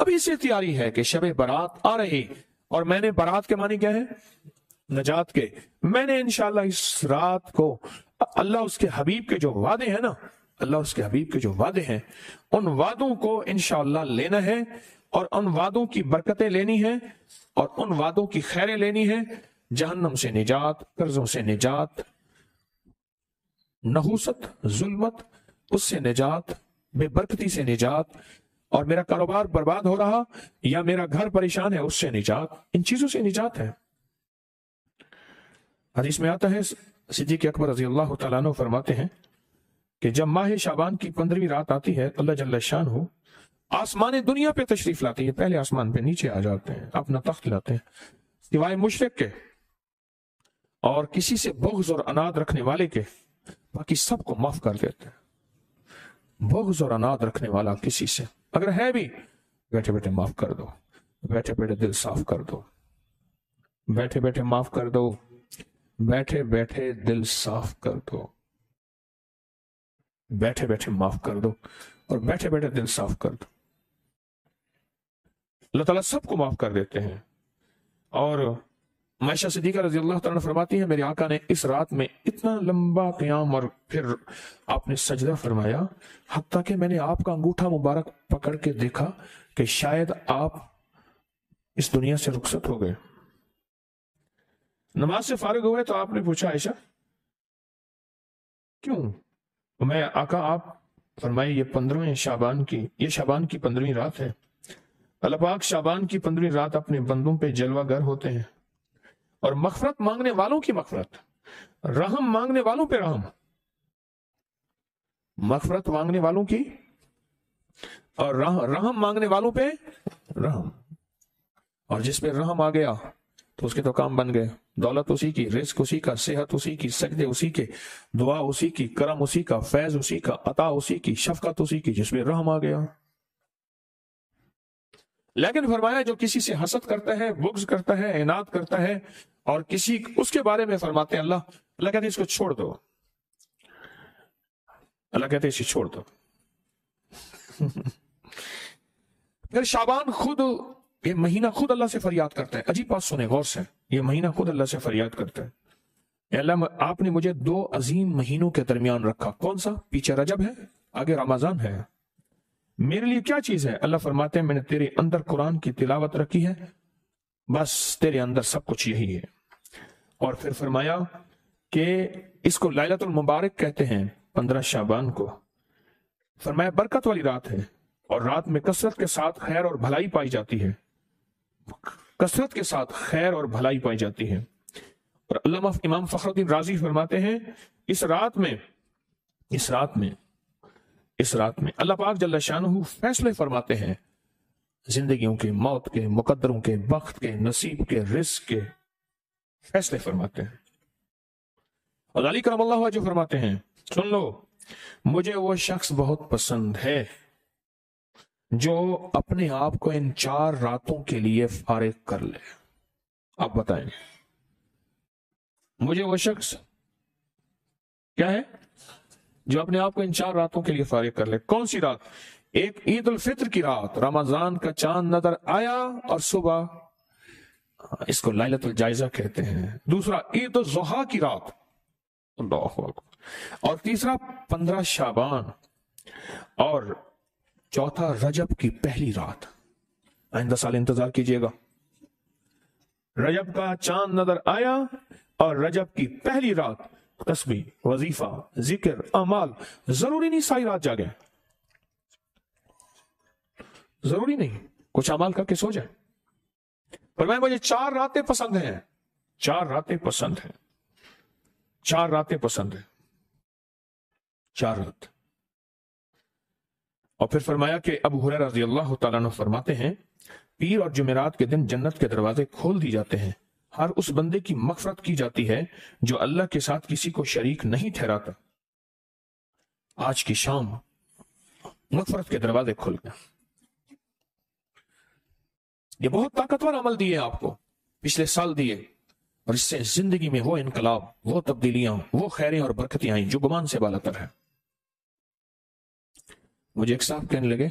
ابھی سے تیاری ہے کہ شب برات آ رہی، اور میں نے برات کے معنی کیا ہے؟ نجات کے. میں نے انشاءاللہ اس رات کو اللہ اس کے حبیب کے جو وعدے ہیں نا، اللہ اس کے حبیب کے جو وعدے ہیں، ان وعدوں کو انشاءاللہ لینا ہے، اور ان وعدوں کی برکتیں لینی ہیں، اور ان وعدوں کی خیریں لینی ہیں. جہنم سے نجات، قرضوں سے نجات، نحوست، ظلمت، اس سے نجات، بے برکتی سے نجات، اور میرا کاروبار برباد ہو رہا یا میرا گھر پریشان ہے اس سے نجات. ان چیزوں سے نجات ہے. حدیث میں آتا ہے، صدیق اکبر رضی اللہ تعالیٰ عنہ فرماتے ہیں کہ جب ماہ شعبان کی 15ویں رات آتی ہے، اللہ جل شانہ آسمان دنیا پہ تشریف لاتی ہے. پہلے آسمان پہ نیچے آ جاتے ہیں، اپنا تخت لاتے ہیں، سوائے مشرک کے اور کسی سے بغض اور عناد رکھنے والے کے، باقی سب کو معاف کر دیتے ہیں. بغض اور عناد رکھنے والا کسی سے اگر ہے بھی، بیٹھے بیٹھے معاف کر دو، بیٹھے بیٹھے دل صاف کر دو، بیٹھے بیٹھے معاف کر دو، بیٹھے بیٹھے دل صاف کر دو، بیٹھے بیٹھے معاف کر دو، اور بیٹھے بیٹھے دل صاف کر دو. اللہ تعالیٰ سب کو معاف کر دیتے ہیں. اور عائشہ صدیقہ رضی اللہ تعالیٰ فرماتی ہیں، میرے آقا نے اس رات میں اتنا لمبا قیام اور پھر آپ نے سجدہ فرمایا، حتیٰ کہ میں نے آپ کا انگوٹھا مبارک پکڑ کے دیکھا کہ شاید آپ اس دنیا سے رخصت ہو گئے. نماز سے فارغ ہوئے تو آپ نے پوچھا، عائشہ کیوں؟ میں آقا، آپ فرمائے یہ 15ویں شعبان کی، یہ شعبان کی 15ویں رات ہے. اللہ پاک شعبان کی 15ویں رات اپنے بندوں پہ جلوہ گر ہوتے ہیں، اور مغفرت مانگنے والوں کی مغفرت، رحم مانگنے والوں پہ رحم، مغفرت مانگنے والوں کی اور رحم مانگنے والوں پہ رحم. اور جس پہ رحم آ گیا تو اس کے تو کام بن گئے. دولت اسی کی، رزق اسی کا، صحت اسی کی، سجدے اسی کے، دعا اسی کی، کرم اسی کا، فیض اسی کا، عطا اسی کی، شفقت اسی کی، جس پہ رحم آ گیا. لیکن فرمایا جو کسی سے حسد کرتا ہے، بغض کرتا ہے، عناد کرتا ہے، اور کسی اس کے بارے میں فرماتے ہیں اللہ کہتے ہیں اس کو چھوڑ دو. اللہ کہتے ہیں اسے چھوڑ دو. پھر شعبان خود، یہ مہینہ خود اللہ سے فریاد کرتا ہے. عجیب بات سنیں غور سے، یہ مہینہ خود اللہ سے فریاد کرتا ہے، اے اللہ آپ نے مجھے 2 عظیم مہینوں کے درمیان رکھا. کون سا؟ پیچھے رجب ہے، آگے رمضان ہے. میرے لیے کیا چیز ہے؟ اللہ فرماتے ہیں میں نے تیرے اندر قرآن کی تلاوت رکھی ہے، بس تیرے اندر سب کچھ یہی ہے. اور پھر فرمایا کہ اس کو لیلۃ المبارک کہتے ہیں 15 شعبان کو. فرمایا برکت والی رات ہے، اور رات میں کثرت کے ساتھ خیر اور بھلائی پائی جاتی ہے، کثرت کے ساتھ خیر اور بھلائی پائی جاتی ہے. اور علامہ امام فخر الدین رازی فرماتے ہیں اس رات میں اللہ پاک جل شانہ فیصلے فرماتے ہیں، زندگیوں کے، موت کے، مقدروں کے، بخت کے، نصیب کے، رزق کے فیصلے فرماتے ہیں. اور علی کرم اللہ وجہ فرماتے ہیں، سن لو مجھے وہ شخص بہت پسند ہے جو اپنے آپ کو ان 4 راتوں کے لیے فارغ کر لے. آپ بتائیں مجھے وہ شخص کیا ہے جو اپنے آپ کو ان 4 راتوں کے لیے فارغ کر لے. کون سی رات؟ ایک عید الفطر کی رات، رمضان کا چاند نظر آیا اور صبح، اس کو لیلۃ الجائزہ کہتے ہیں. دوسرا عید الضحیٰ کی رات، اللہ اکبر. اور تیسرا 15 شعبان، اور چوتھا رجب کی پہلی رات. آئندہ سال انتظار کیجئے گا، رجب کا چاند نظر آیا اور رجب کی پہلی رات، تسبیح، وظیفہ، ذکر، اعمال. ضروری نہیں ساری رات جاگے، ضروری نہیں کچھ اعمال کر کے سو جائے. پر مجھے 4 راتیں پسند ہیں، 4 راتیں پسند ہیں، 4 راتیں پسند ہیں، 4 رات. اور پھر فرمایا کہ ابو ہریرہ رضی اللہ تعالیٰ عنہ فرماتے ہیں پیر اور جمعرات کے دن جنت کے دروازے کھول دی جاتے ہیں، ہر اس بندے کی مغفرت کی جاتی ہے جو اللہ کے ساتھ کسی کو شریک نہیں ٹھہراتا. آج کی شام مغفرت کے دروازے کھل گئے. یہ بہت طاقتور عمل دیے آپ کو، پچھلے سال دیے، اور اس سے زندگی میں وہ انقلاب، وہ تبدیلیاں، وہ خیریں اور برکتیں آئیں جو گمان سے بالاتر ہے. مجھے ایک صاحب کہنے لگے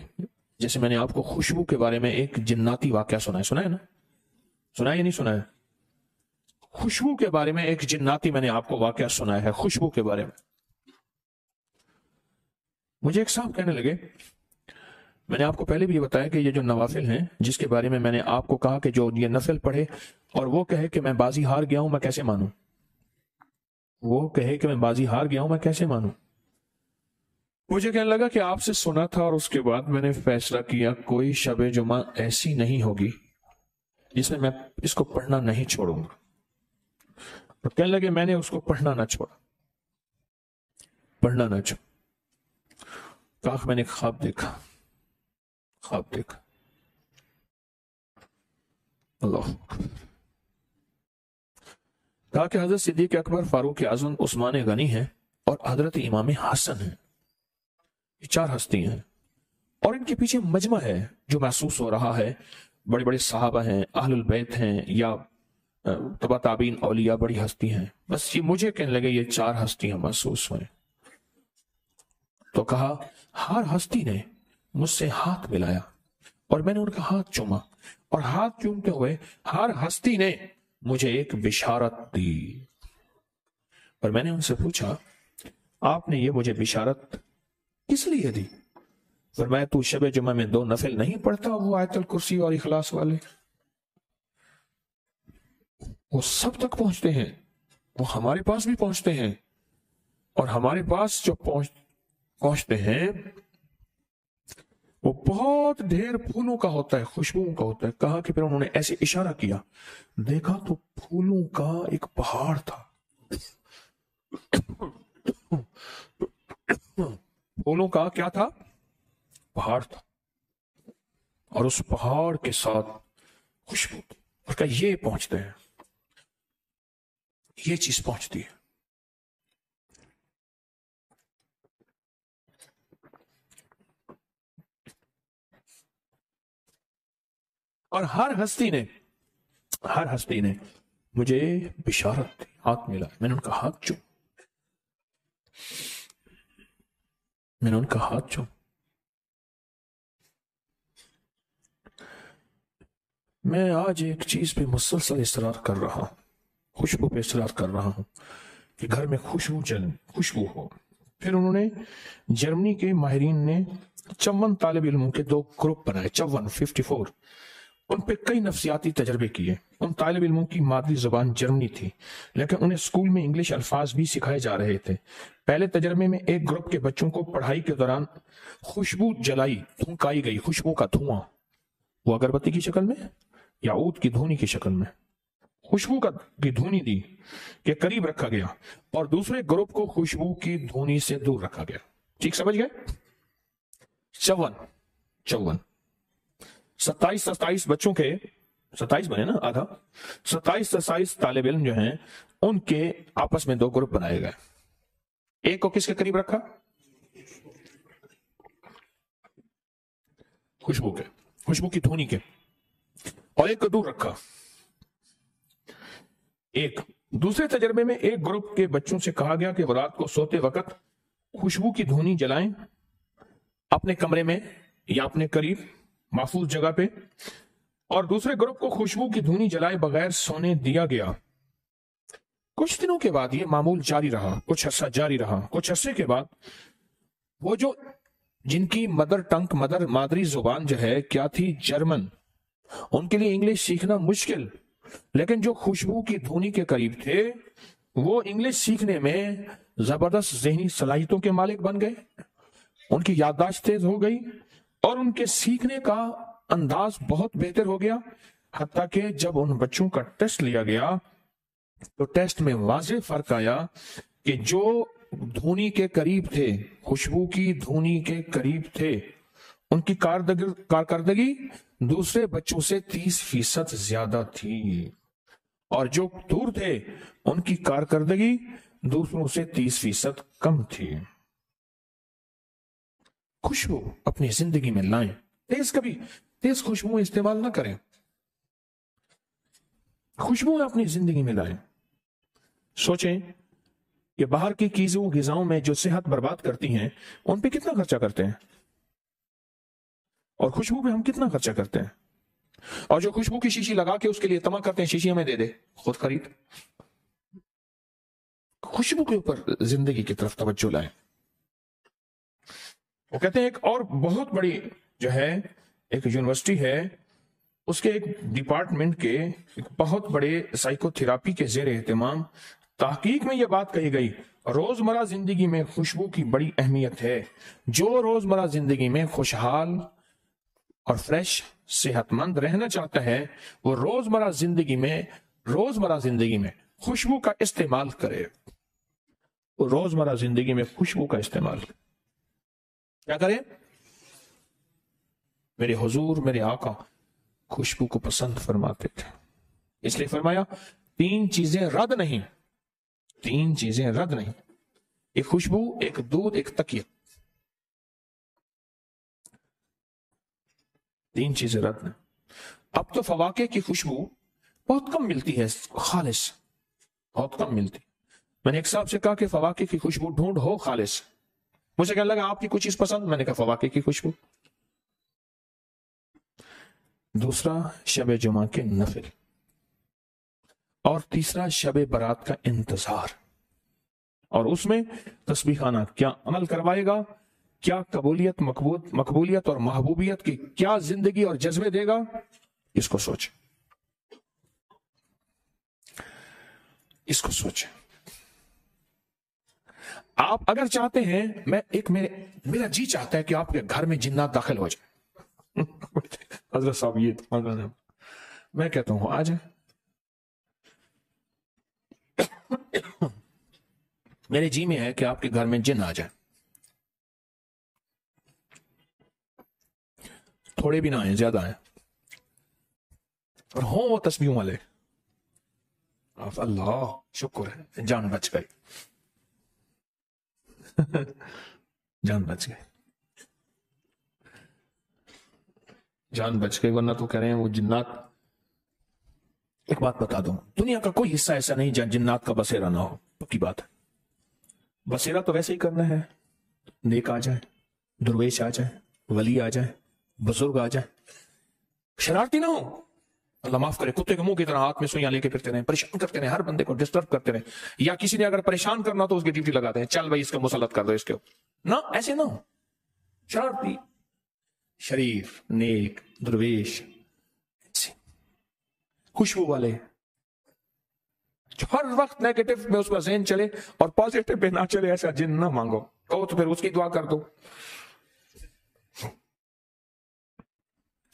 جیسے میں نے آپ کو خوشبو کے بارے میں ایک جناتی واقعہ سنا ہے نا؟ سنا ہے یا نہیں سنا ہے؟ خوشبو کے بارے میں ایک جناتی میں نے آپ کو واقعہ سنا ہے خوشبو کے بارے میں. مجھے ایک صاحب کہنے لگے، میں نے آپ کو پہلے بھی یہ بتایا کہ یہ جو نوافل ہیں جس کے بارے میں نے آپ کو کہا کہ جو یہ نفل پڑھے اور وہ کہے کہ میں بازی ہار گیا ہوں، میں کیسے مانوں؟ وہ کہے کہ میں بازی ہار گیا ہوں، میں کیسے مانوں؟ مجھے کہنے لگا کہ آپ سے سنا تھا اور اس کے بعد میں نے فیصلہ کیا کوئی شب جمعہ ایسی نہیں ہوگی جس میں اس کو پڑھنا نہیں چھوڑوں گا. اور کہنے لگے میں نے اس کو پڑھنا نہ چھوڑا. کہا میں نے خواب دیکھا. اللہ. کہا کہ حضرت صدیق اکبر، فاروق اعظم، عثمان غنی ہیں اور حضرت امام حسن ہیں. یہ 4 ہستی ہیں اور ان کے پیچھے مجمع ہے جو محسوس ہو رہا ہے. بڑے بڑے صحابہ ہیں، اہل البیت ہیں، یا تبع تابعین اولیاء، بڑی ہستی ہیں. بس یہ مجھے کہنے لگے یہ 4 ہستیاں محسوس ہوئیں. تو کہا ہر ہستی نے مجھ سے ہاتھ ملایا اور میں نے ان کا ہاتھ چوما، اور ہاتھ چومتے ہوئے ہر ہستی نے مجھے ایک بشارت دی. اور میں نے ان سے پوچھا آپ نے یہ مجھے بشارت کس لیے دی؟ فرمایا تو شب جمعہ میں 2 نفل نہیں پڑھتا، وہ آیت الکرسی اور اخلاص والے، وہ سب تک پہنچتے ہیں، وہ ہمارے پاس بھی پہنچتے ہیں، اور ہمارے پاس جو پہنچتے ہیں وہ بہت ڈھیر پھولوں کا ہوتا ہے، خوشبوؤں کا ہوتا ہے. کہا کہ پھر انہوں نے ایسے اشارہ کیا، دیکھا تو پھولوں کا ایک پہاڑ تھا. پھولوں کا کیا تھا؟ پہاڑ تھا، اور اس پہاڑ کے ساتھ خوشبو تھی. اور کہا یہ پہنچتے ہیں، یہ چیز پہنچتی ہے. اور ہر ہستی نے مجھے بشارت دی، ہاتھ ملا. میں نے ان کا ہاتھ چوم. میں آج ایک چیز پہ مسلسل اصرار کر رہا ہوں، خوشبو پہ اصرار کر رہا ہوں کہ گھر میں خوشبو ہو. پھر انہوں نے جرمنی کے ماہرین نے 54 طالب علموں کے 2 گروپ بنائے، 54 ان پہ کئی نفسیاتی تجربے کیے. ان طالب علموں کی مادری زبان جرمنی تھی، لیکن انہیں اسکول میں انگلش الفاظ بھی سکھائے جا رہے تھے. پہلے تجربے میں ایک گروپ کے بچوں کو پڑھائی کے دوران خوشبو تھونکائی گئی، خوشبو کا دھواں، وہ اگربتی کی شکل میں یا عود کی دھونی کی شکل میں خوشبو کی دھونی دی کہ قریب رکھا گیا، اور دوسرے گروپ کو خوشبو کی دھونی سے دور رکھا گیا. ٹھیک سمجھ گئے؟ 54 27 بچوں کے 27 بنے نا، آدھا 27 طالب علم جو ہیں ان کے آپس میں 2 گروپ بنائے گئے. ایک کو کس کے قریب رکھا؟ خوشبو کی دھونی کے، اور ایک کو دور رکھا. دوسرے تجربے میں ایک گروپ کے بچوں سے کہا گیا کہ وہ رات کو سوتے وقت خوشبو کی دھونی جلائیں اپنے کمرے میں یا اپنے قریب محفوظ جگہ پہ، اور دوسرے گروپ کو خوشبو کی دھونی جلائے بغیر سونے دیا گیا. کچھ دنوں کے بعد یہ معمول جاری رہا، کچھ عرصہ جاری رہا. کچھ عرصے کے بعد وہ جو جن کی مادری زبان جو ہے کیا تھی؟ جرمن، ان کے لیے انگلش سیکھنا مشکل، لیکن جو خوشبو کی دھونی کے قریب تھے وہ انگلش سیکھنے میں زبردست ذہنی صلاحیتوں کے مالک بن گئے. ان کی یادداشت تیز ہو گئی اور ان کے سیکھنے کا انداز بہت بہتر ہو گیا. حتیٰ کہ جب ان بچوں کا ٹیسٹ لیا گیا تو ٹیسٹ میں واضح فرق آیا کہ جو دھونی کے قریب تھے، خوشبو کی دھونی کے قریب تھے، ان کی کارکردگی دوسرے بچوں سے 30% زیادہ تھی، اور جو دور تھے ان کی کارکردگی دوسروں سے 30% کم تھی. خوشبو اپنی زندگی میں لائیں. تیز خوشبو استعمال نہ کریں، خوشبو اپنی زندگی میں لائیں. سوچیں کہ باہر کی چیزوں غذاؤں میں جو صحت برباد کرتی ہیں ان پہ کتنا خرچہ کرتے ہیں، اور خوشبو پہ ہم کتنا خرچہ کرتے ہیں، اور جو خوشبو کی شیشی لگا کے اس کے لیے تما کرتے ہیں شیشی ہمیں دے دے، خود خرید۔ خوشبو کے اوپر زندگی کی طرف توجہ لائیں۔ وہ کہتے ہیں ایک اور بہت بڑی جو ہے ایک یونیورسٹی ہے، اس کے ایک ڈپارٹمنٹ کے ایک بہت بڑے سائیکو تھراپی کے زیر اہتمام تحقیق میں یہ بات کہی گئی، روزمرہ زندگی میں خوشبو کی بڑی اہمیت ہے۔ جو روزمرہ زندگی میں خوشحال اور فریش صحت مند رہنا چاہتا ہے وہ روزمرہ زندگی میں خوشبو کا استعمال کرے۔ روزمرہ زندگی میں خوشبو کا استعمال کیا کرے؟ میرے حضور میرے آقا خوشبو کو پسند فرماتے تھے، اس لیے فرمایا 3 چیزیں رد نہیں، 3 چیزیں رد نہیں، ایک خوشبو، ایک دودھ، ایک تکیہ، 3 چیزیں رد نہیں۔ اب تو فواکہ کی خوشبو بہت کم ملتی ہے، خالص بہت کم ملتی۔ میں نے ایک صاحب سے کہا کہ فواکہ کی خوشبو ڈھونڈ ہو خالص، مجھے کہنے لگا آپ کی کوئی چیز پسند؟ میں نے کہا فواکہ کی خوشبو۔ دوسرا شب جمعہ کے نفل، اور تیسرا شب برات کا انتظار، اور اس میں تسبیح خانہ کیا عمل کروائے گا، کیا قبولیت مقبولیت اور محبوبیت کی کیا زندگی اور جذبے دے گا، اس کو سوچیں، اس کو سوچیں۔ آپ اگر چاہتے ہیں، میرا جی چاہتا ہے کہ آپ کے گھر میں جنات داخل ہو جائیں۔ حضرت صاحب یہ میں کہتا ہوں آ جائیں، میرے جی میں ہے کہ آپ کے گھر میں جن آ جائیں، تھوڑے بھی نہ آئیں، زیادہ آئیں، اور ہوں وہ تسبیحوں والے۔ اللہ شکر ہے، جان بچ گئی، جان بچ گئی، جان بچ گئی، ورنہ تو کہہ رہے ہیں وہ جنات۔ ایک بات بتا دوں، دنیا کا کوئی حصہ ایسا نہیں جہاں جنات کا بسیرا نہ ہو، پکی بات ہے۔ بسیرا تو ویسے ہی کرنا ہے، نیک آ جائے، درویش آ جائے، ولی آ جائے، بزرگ آ جائے، شرارتی نہ ہو، اللہ معاف کرے، کتے کے منہ کی طرح ہاتھ میں سوئیاں لے کے پھرتے رہے، پریشان کرتے رہے، ہر بندے کو ڈسٹرب کرتے رہے، یا کسی نے اگر پریشان کرنا تو اس کی ڈیوٹی لگاتے ہیں، چل بھائی اس کو مسلط کر دو اس کے اوپر۔ نہ، ایسے نہ ہو، شرارتی، شریف، نیک، درویش، خوشبو والے، جو ہر وقت نیگیٹو میں اس کا ذہن چلے اور پازیٹو پہ نہ چلے، ایسا جن نہ مانگو، کہو تو پھر اس کی دعا کر دو۔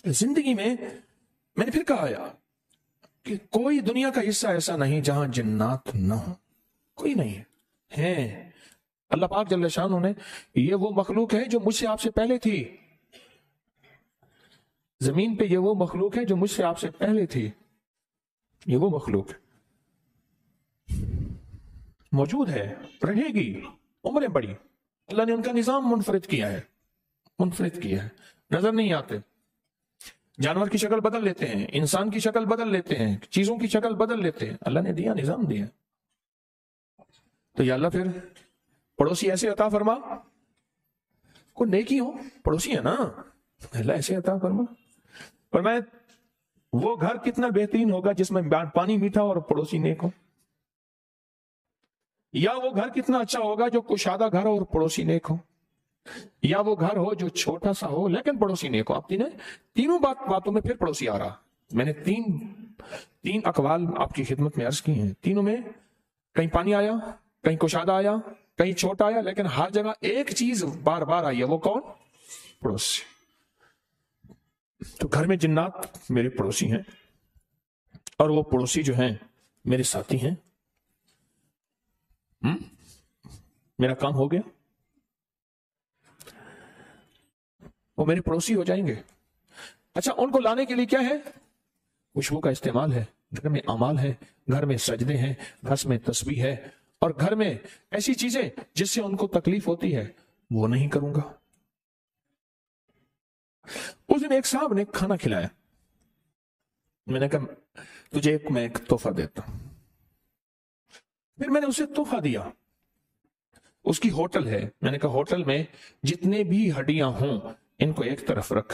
زندگی میں نے پھر کہا کہ کوئی دنیا کا حصہ ایسا نہیں جہاں جنات نہ ہو، کوئی نہیں ہے۔ اللہ پاک جل شانہ نے، یہ وہ مخلوق ہے جو مجھ سے آپ سے پہلے تھی، زمین پہ یہ وہ مخلوق ہے جو مجھ سے آپ سے پہلے تھی، یہ وہ مخلوق موجود ہے، رہے گی، عمریں بڑی، اللہ نے ان کا نظام منفرد کیا ہے، نظر نہیں آتے، جانور کی شکل بدل لیتے ہیں، انسان کی شکل بدل لیتے ہیں، چیزوں کی شکل بدل لیتے ہیں، اللہ نے دیا، نظام دیا۔ تو یا اللہ پھر پڑوسی ایسے عطا فرما، کوئی نیکی ہو، پڑوسی ہے نا، اللہ ایسے عطا فرما۔ پر میں وہ گھر کتنا بہترین ہوگا جس میں پانی میٹھا اور پڑوسی نیک ہو، یا وہ گھر کتنا اچھا ہوگا جو کشادہ گھر اور پڑوسی نیک ہو، یا وہ گھر ہو جو چھوٹا سا ہو لیکن پڑوسی نیک ہو۔ آپ تینوں باتوں میں پھر پڑوسی آ رہا۔ میں نے تین اقوال آپ کی خدمت میں عرض کی ہیں، تینوں میں کہیں پانی آیا، کہیں کشادہ آیا، کہیں چھوٹا آیا، لیکن ہر جگہ ایک چیز بار بار آئی ہے، وہ کون؟ پڑوسی۔ تو گھر میں جنات میرے پڑوسی ہیں، اور وہ پڑوسی جو ہیں میرے ساتھی ہیں۔ میرا کام ہو گیا، وہ میرے پڑوسی ہو جائیں گے۔ اچھا، ان کو لانے کے لیے کیا ہے؟ خوشبو کا استعمال ہے، گھر میں اعمال ہے، گھر میں سجدے ہیں، گھر میں تسبیح ہے، اور گھر میں ایسی چیزیں جس سے ان کو تکلیف ہوتی ہے وہ نہیں کروں گا۔ اس دن ایک صاحب نے کھانا کھلایا، میں نے کہا تجھے میں ایک تحفہ دیتا ہوں۔ پھر میں نے اسے تحفہ دیا، اس کی ہوٹل ہے، میں نے کہا ہوٹل میں جتنے بھی ہڈیاں ہوں ان کو ایک طرف رکھ،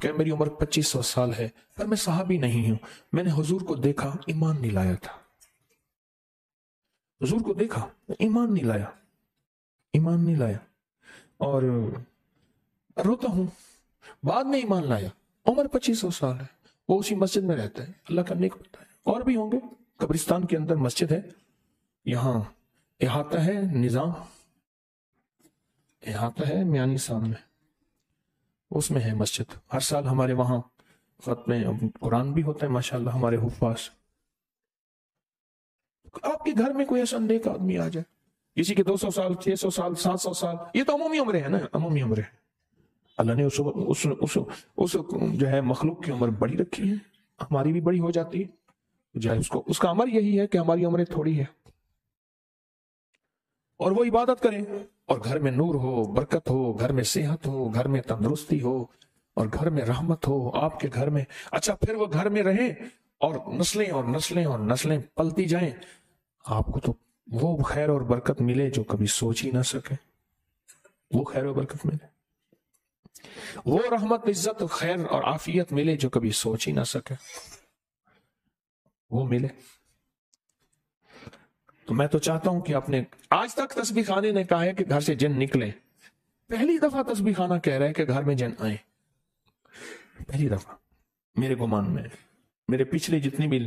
کہ میری عمر 2500 سال ہے پر میں صحابی نہیں ہوں، میں نے حضور کو دیکھا، ایمان نہیں لایا تھا، حضور کو دیکھا، ایمان نہیں لایا، ایمان نہیں لایا، اور روتا ہوں، بعد میں ایمان لایا، عمر 2500 سال ہے، وہ اسی مسجد میں رہتا ہے، اللہ کا نیک بندہ ہے، اور بھی ہوں گے، قبرستان کے اندر مسجد ہے، یہاں احاطہ ہے نظام، احاطہ ہے میانی صاحب میں، اس میں ہے مسجد، ہر سال ہمارے وہاں ختم قرآن بھی ہوتا ہے ماشاءاللہ ہمارے حفاظ۔ آپ کے گھر میں کوئی ایسا نیک آدمی آ جائے، کسی کے 200 سال 600 سال 700 سال، یہ تو عمومی عمریں ہیں نا، عمومی عمریں، اللہ نے اس جو ہے مخلوق کی عمر بڑی رکھی ہے، ہماری بھی بڑی ہو جاتی ہے، اس کا عمل یہی ہے کہ ہماری عمریں تھوڑی ہے، اور وہ عبادت کریں، اور گھر میں نور ہو، برکت ہو، گھر میں صحت ہو، گھر میں تندرستی ہو، اور گھر میں رحمت ہو آپ کے گھر میں، اچھا پھر وہ گھر میں رہیں اور نسلیں اور نسلیں اور نسلیں پلتی جائیں، آپ کو تو وہ خیر اور برکت ملے جو کبھی سوچ ہی نہ سکے، وہ خیر اور برکت ملے، وہ رحمت عزت خیر اور عافیت ملے جو کبھی سوچ ہی نہ سکے، وہ ملے۔ تو میں تو چاہتا ہوں کہ اپنے، آج تک تسبیح خانے نے کہا ہے کہ گھر سے جن نکلے، پہلی دفعہ تسبیح خانہ کہہ رہا ہے کہ گھر میں جن آئے، پہلی دفعہ میرے گمان میں، میرے پچھلے جتنی بھی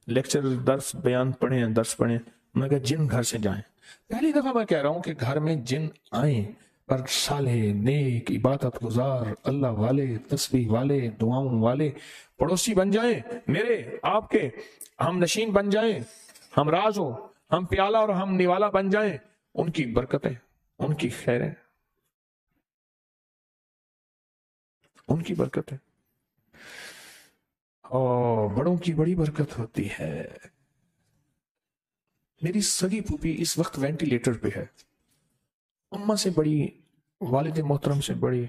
لیکچر درس بیان پڑھے ہیں، درس پڑھے، میں کہ جن گھر سے جائیں، پہلی دفعہ میں کہہ رہا ہوں کہ گھر میں جن آئیں، پر صالح نیک عبادت گزار اللہ والے تسبیح والے دعاؤں والے پڑوسی بن جائیں، میرے آپ کے ہم نشین بن جائیں، ہم راز ہو، ہم پیالہ اور ہم نوالا بن جائیں، ان کی برکتیں، ان کی خیریں، ان کی برکتیں، اور بڑوں کی بڑی برکت ہوتی ہے۔ میری سگی پھوپھی اس وقت وینٹیلیٹر پہ ہے، اماں سے بڑی، والد محترم سے بڑی،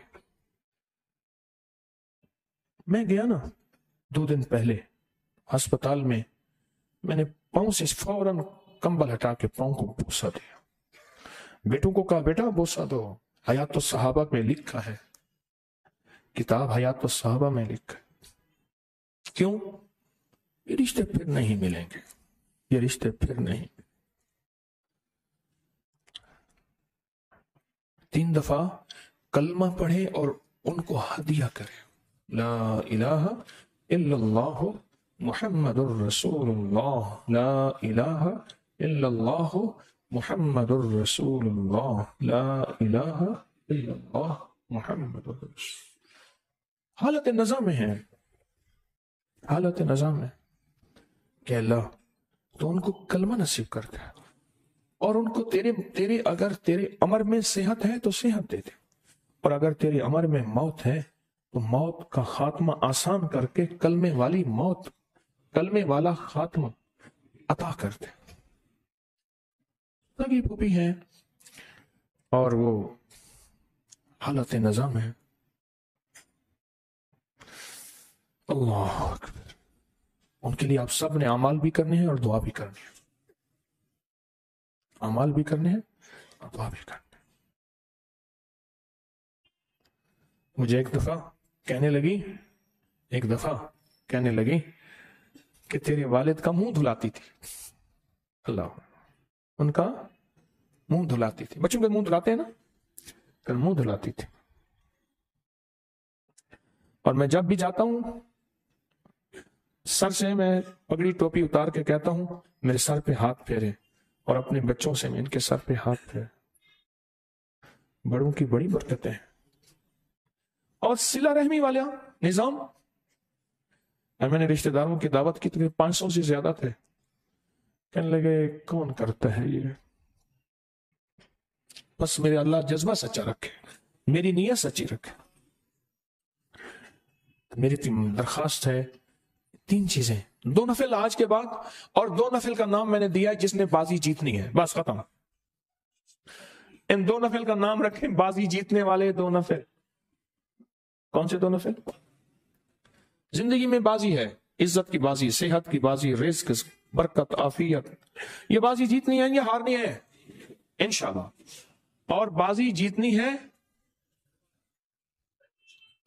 میں گیا نا 2 دن پہلے ہسپتال میں، میں نے پاؤں سے فوراً کمبل ہٹا کے پاؤں کو بوسا دیا، بیٹوں کو کہا بیٹا بوسا دو، حیات الصحابہ میں لکھا ہے، کتاب حیات الصحابہ میں لکھا ہے، کیوں؟ یہ رشتے پھر نہیں ملیں گے، یہ رشتے پھر نہیں، 3 دفعہ کلمہ پڑھے اور ان کو ہدیہ کرے، لا الہ الا اللہ محمد الرسول اللہ، لا الہ الا اللہ محمد الرسول اللہ، لا الہ الا اللہ محمد الرسول، حالت نظام میں ہے، حالت نظام ہے کہ اللہ تو ان کو کلمہ نصیب کرتا ہے، اور ان کو تیرے اگر تیرے امر میں صحت ہے تو صحت دے دے، اور اگر تیرے امر میں موت ہے تو موت کا خاتمہ آسان کر کے کلمے والی موت، کلمے والا خاتمہ عطا کر دے۔ سگی پھوپھی ہیں اور وہ حالت نظام ہے، اللہ اکبر، ان کے لیے آپ سب نے اعمال بھی کرنے ہیں اور دعا بھی کرنی ہے، اعمال بھی کرنے ہیں اور دعا بھی کرنی ہے۔ مجھے ایک دفعہ کہنے لگی کہ تیرے والد کا منہ دھلاتی تھی، اللہ، ان کا منہ دھلاتی تھی، بچوں کے منہ دھلاتے ہیں نا، پھر منہ دھلاتی تھی، اور میں جب بھی جاتا ہوں سر سے میں پگڑی ٹوپی اتار کے کہتا ہوں میرے سر پہ ہاتھ پھیرے، اور اپنے بچوں سے میں ان کے سر پہ ہاتھ پھیرے، بڑوں کی بڑی برکتیں ہیں، اور صلہ رحمی والا نظام، میں نے رشتہ داروں کی دعوت کی تو 500 سے زیادہ تھے، کہنے لگے کون کرتا ہے یہ، بس میرے اللہ جذبہ سچا رکھے، میری نیت سچی رکھے، میری درخواست ہے 3 چیزیں، 2 نفل آج کے بعد، اور 2 نفل کا نام میں نے دیا ہے جس نے بازی جیتنی ہے، بس ختم، ان 2 نفل کا نام رکھیں، بازی جیتنے والے 2 نفل، کون سے 2 نفل؟ زندگی میں بازی ہے، عزت کی بازی، صحت کی بازی، رزق، برکت، عافیت، یہ بازی جیتنی ہے، یہ ہارنی ہے انشاءاللہ، اور بازی جیتنی ہے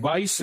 22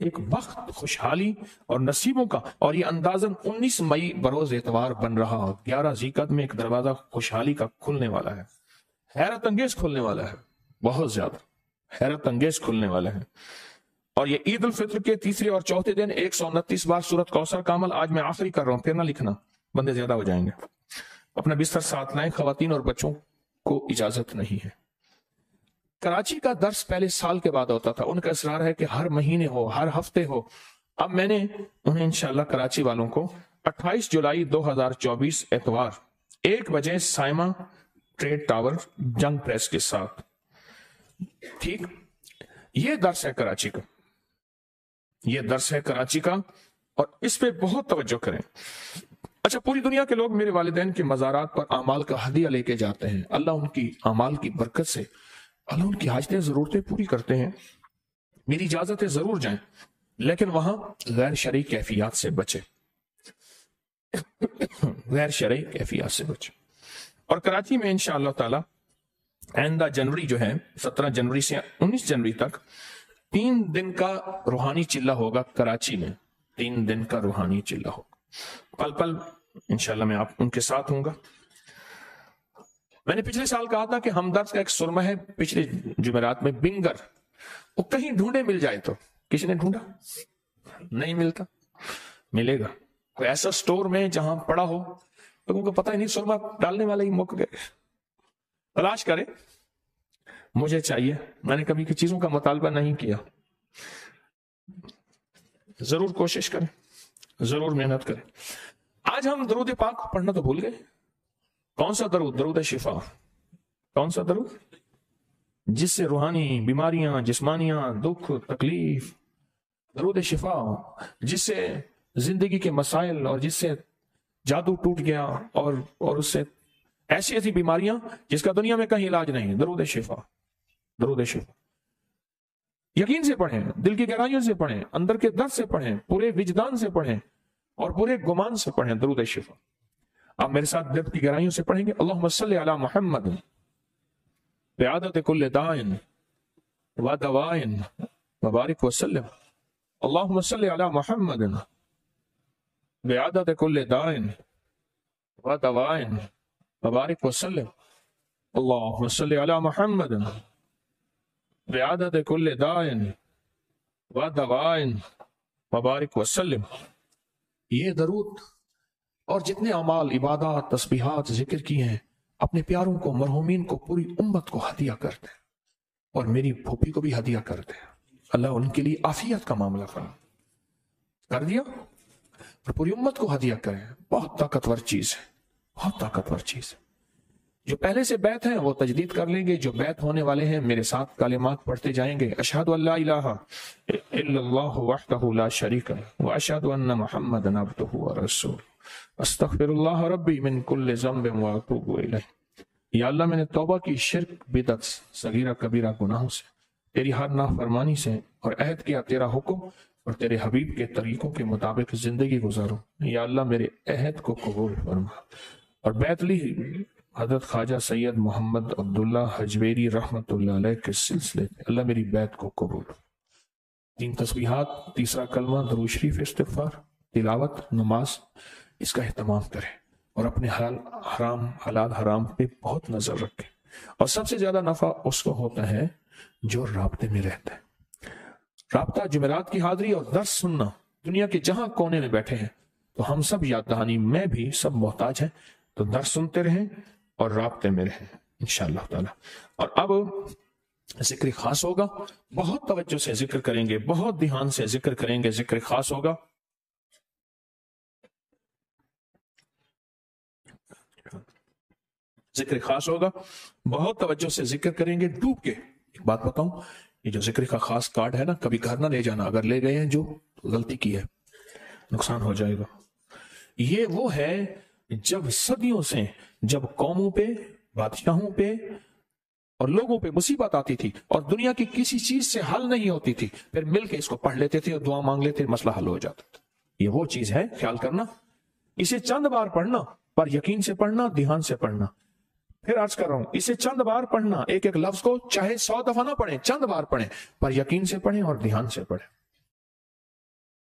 ایک وقت خوشحالی اور نصیبوں کا، اور یہ اندازن 19 مئی بروز اتوار بن رہا، 11 ذیقعدہ میں ایک دروازہ خوشحالی کا کھلنے والا ہے، حیرت انگیز کھلنے والا ہے، بہت زیادہ حیرت انگیز کھلنے والا ہے۔ اور یہ عید الفطر کے تیسرے اور چوتھے دن 129 بار سورت کوثر کا عمل، آج میں آخری کر رہا ہوں، پھر نہ لکھنا، بندے زیادہ ہو جائیں گے۔ اپنا بستر ساتھ لائیں، خواتین اور بچوں کو اجازت نہیں ہے۔ کراچی کا درس پہلے سال کے بعد ہوتا تھا، ان کا اصرار ہے کہ ہر مہینے ہو، ہر ہفتے ہو۔ اب میں نے انہیں انشاءاللہ کراچی والوں کو 28 جولائی 2024 اتوار 1 بجے سائمہ ٹریڈ ٹاور جنگ پریس کے ساتھ، ٹھیک، یہ درس ہے کراچی کا، یہ درس ہے کراچی کا، اور اس پہ بہت توجہ کریں۔ اچھا، پوری دنیا کے لوگ میرے والدین کے مزارات پر اعمال کا ہدیہ لے کے جاتے ہیں، اللہ ان کی اعمال کی برکت سے اللہ ان کی حاجتیں ضرورتیں پوری کرتے ہیں۔ میری اجازت ہے ضرور جائیں، لیکن وہاں غیر شرعی کیفیات سے بچے، غیر شرعی کیفیات سے بچے۔ اور کراچی میں انشاءاللہ تعالی آئندہ جنوری جو ہے 17 جنوری سے 19 جنوری تک 3 دن کا روحانی چلہ ہوگا کراچی میں، 3 دن کا روحانی چلہ ہوگا، پل پل انشاءاللہ میں آپ ان کے ساتھ ہوں گا۔ میں نے پچھلے سال کہا تھا کہ ہمدرد کا ایک سرمہ ہے پچھلے جمعرات میں، بنگر، وہ کہیں ڈھونڈے مل جائے تو، کسی نے ڈھونڈا نہیں ملتا، ملے گا کوئی ایسا سٹور میں جہاں پڑا ہو، لوگوں کو پتہ ہی نہیں، سرمہ ڈالنے والے ہی مک گئے، تلاش کریں، مجھے چاہیے، میں نے کبھی کی چیزوں کا مطالبہ نہیں کیا، ضرور کوشش کریں، ضرور محنت کریں۔ آج ہم درود پاک پڑھنا تو بھول گئے، کون سا درود؟ درود شفا، کون سا درود؟ جس سے روحانی بیماریاں، جسمانیاں، دکھ، تکلیف، درود شفا، جس سے زندگی کے مسائل اور جس سے جادو ٹوٹ گیا اور اس سے ایسی ایسی بیماریاں جس کا دنیا میں کہیں علاج نہیں، درود شفا، درود شفا۔ یقین سے پڑھیں، دل کی گہرائیوں سے پڑھیں، اندر کے درد سے پڑھیں، پورے وجدان سے پڑھیں اور پورے گمان سے پڑھیں درود شفا۔ آپ میرے ساتھ دل کی گہرائیوں سے پڑھیں گے، اللہم صلی علی محمد بعدد کل دائن و دوائن وبارک وسلم، اللہم صلی علی محمد بعدد کل دائن و دوائن وبارک وسلم، اللہم صلی علی محمد بعدد کل دائن و دوائن وبارک وسلم۔ یہ درود اور جتنے اعمال، عبادات، تسبیحات، ذکر کی ہیں، اپنے پیاروں کو، مرحومین کو، پوری امت کو ہدیہ کرتے ہیں، اور میری پھوپھی کو بھی ہدیہ کرتے ہیں، اللہ ان کے لیے عافیت کا معاملہ کر دیا، اور پوری امت کو ہدیہ کریں۔ بہت طاقتور چیز ہے، بہت طاقتور چیز ہے۔ جو پہلے سے بیعت ہیں وہ تجدید کر لیں گے، جو بیعت ہونے والے ہیں میرے ساتھ کلمات پڑھتے جائیں گے، اشہد ان لا الہ الا اللہ وحدہ لا شریک لہ واشہد ان محمدا عبدہ ورسولہ استغفر اللہ ربی من کل ذنب واتوب الیہ۔ یا اللہ میں نے توبہ کی شرک، بدعت، صغیرہ کبیرہ گناہوں سے، تیری ہر نافرمانی سے، اور عہد کیا تیرا حکم اور تیرے حبیب کے طریقوں کے مطابق زندگی گزاروں۔ یا اللہ میرے عہد کو قبول فرما، اور بیعت لی حضرت خواجہ سید محمد عبداللہ حجویری رحمت اللہ علیہ کے سلسلے میں، اللہ میری بیعت کو قبول۔ 3 تسبیحات، تیسرا کلمہ، درود شریف، استغفار، تلاوت، نماز، اس کا اہتمام کریں، اور اپنے حلال حرام پہ بہت نظر رکھیں۔ اور سب سے زیادہ نفع اس کو ہوتا ہے جو رابطے میں رہتا ہے۔ رابطہ، جمعرات کی حاضری اور درس سننا، دنیا کے جہاں کونے میں بیٹھے ہیں تو ہم سب یاد دہانی میں بھی سب محتاج ہیں، تو درس سنتے رہیں اور رابطے میں رہیں انشاءاللہ تعالی۔ اور اب ذکر خاص ہوگا، بہت توجہ سے ذکر کریں گے، بہت دھیان سے ذکر کریں گے، ذکر خاص ہوگا۔ ذکر خاص ہوگا، بہت توجہ سے ذکر کریں گے، ڈوب کے۔ ایک بات بتاؤں، یہ جو ذکر کا خاص کارڈ ہے نا، کبھی گھر نہ لے جانا، اگر لے گئے ہیں جو غلطی کی ہے، نقصان ہو جائے گا۔ یہ وہ ہے جب صدیوں سے جب قوموں پہ، بادشاہوں پہ اور لوگوں پہ مصیبت آتی تھی اور دنیا کی کسی چیز سے حل نہیں ہوتی تھی، پھر مل کے اس کو پڑھ لیتے تھے اور دعا مانگ لیتے، مسئلہ حل ہو جاتا تھا۔ یہ وہ چیز ہے، خیال کرنا، اسے چند بار پڑھنا، پر یقین سے پڑھنا، دھیان سے پڑھنا۔ پھر عرض کر رہا ہوں، اسے چند بار پڑھنا، ایک ایک لفظ کو چاہے 100 دفعہ نہ پڑھیں، چند بار پڑھیں، پر یقین سے پڑھیں اور دھیان سے پڑھیں۔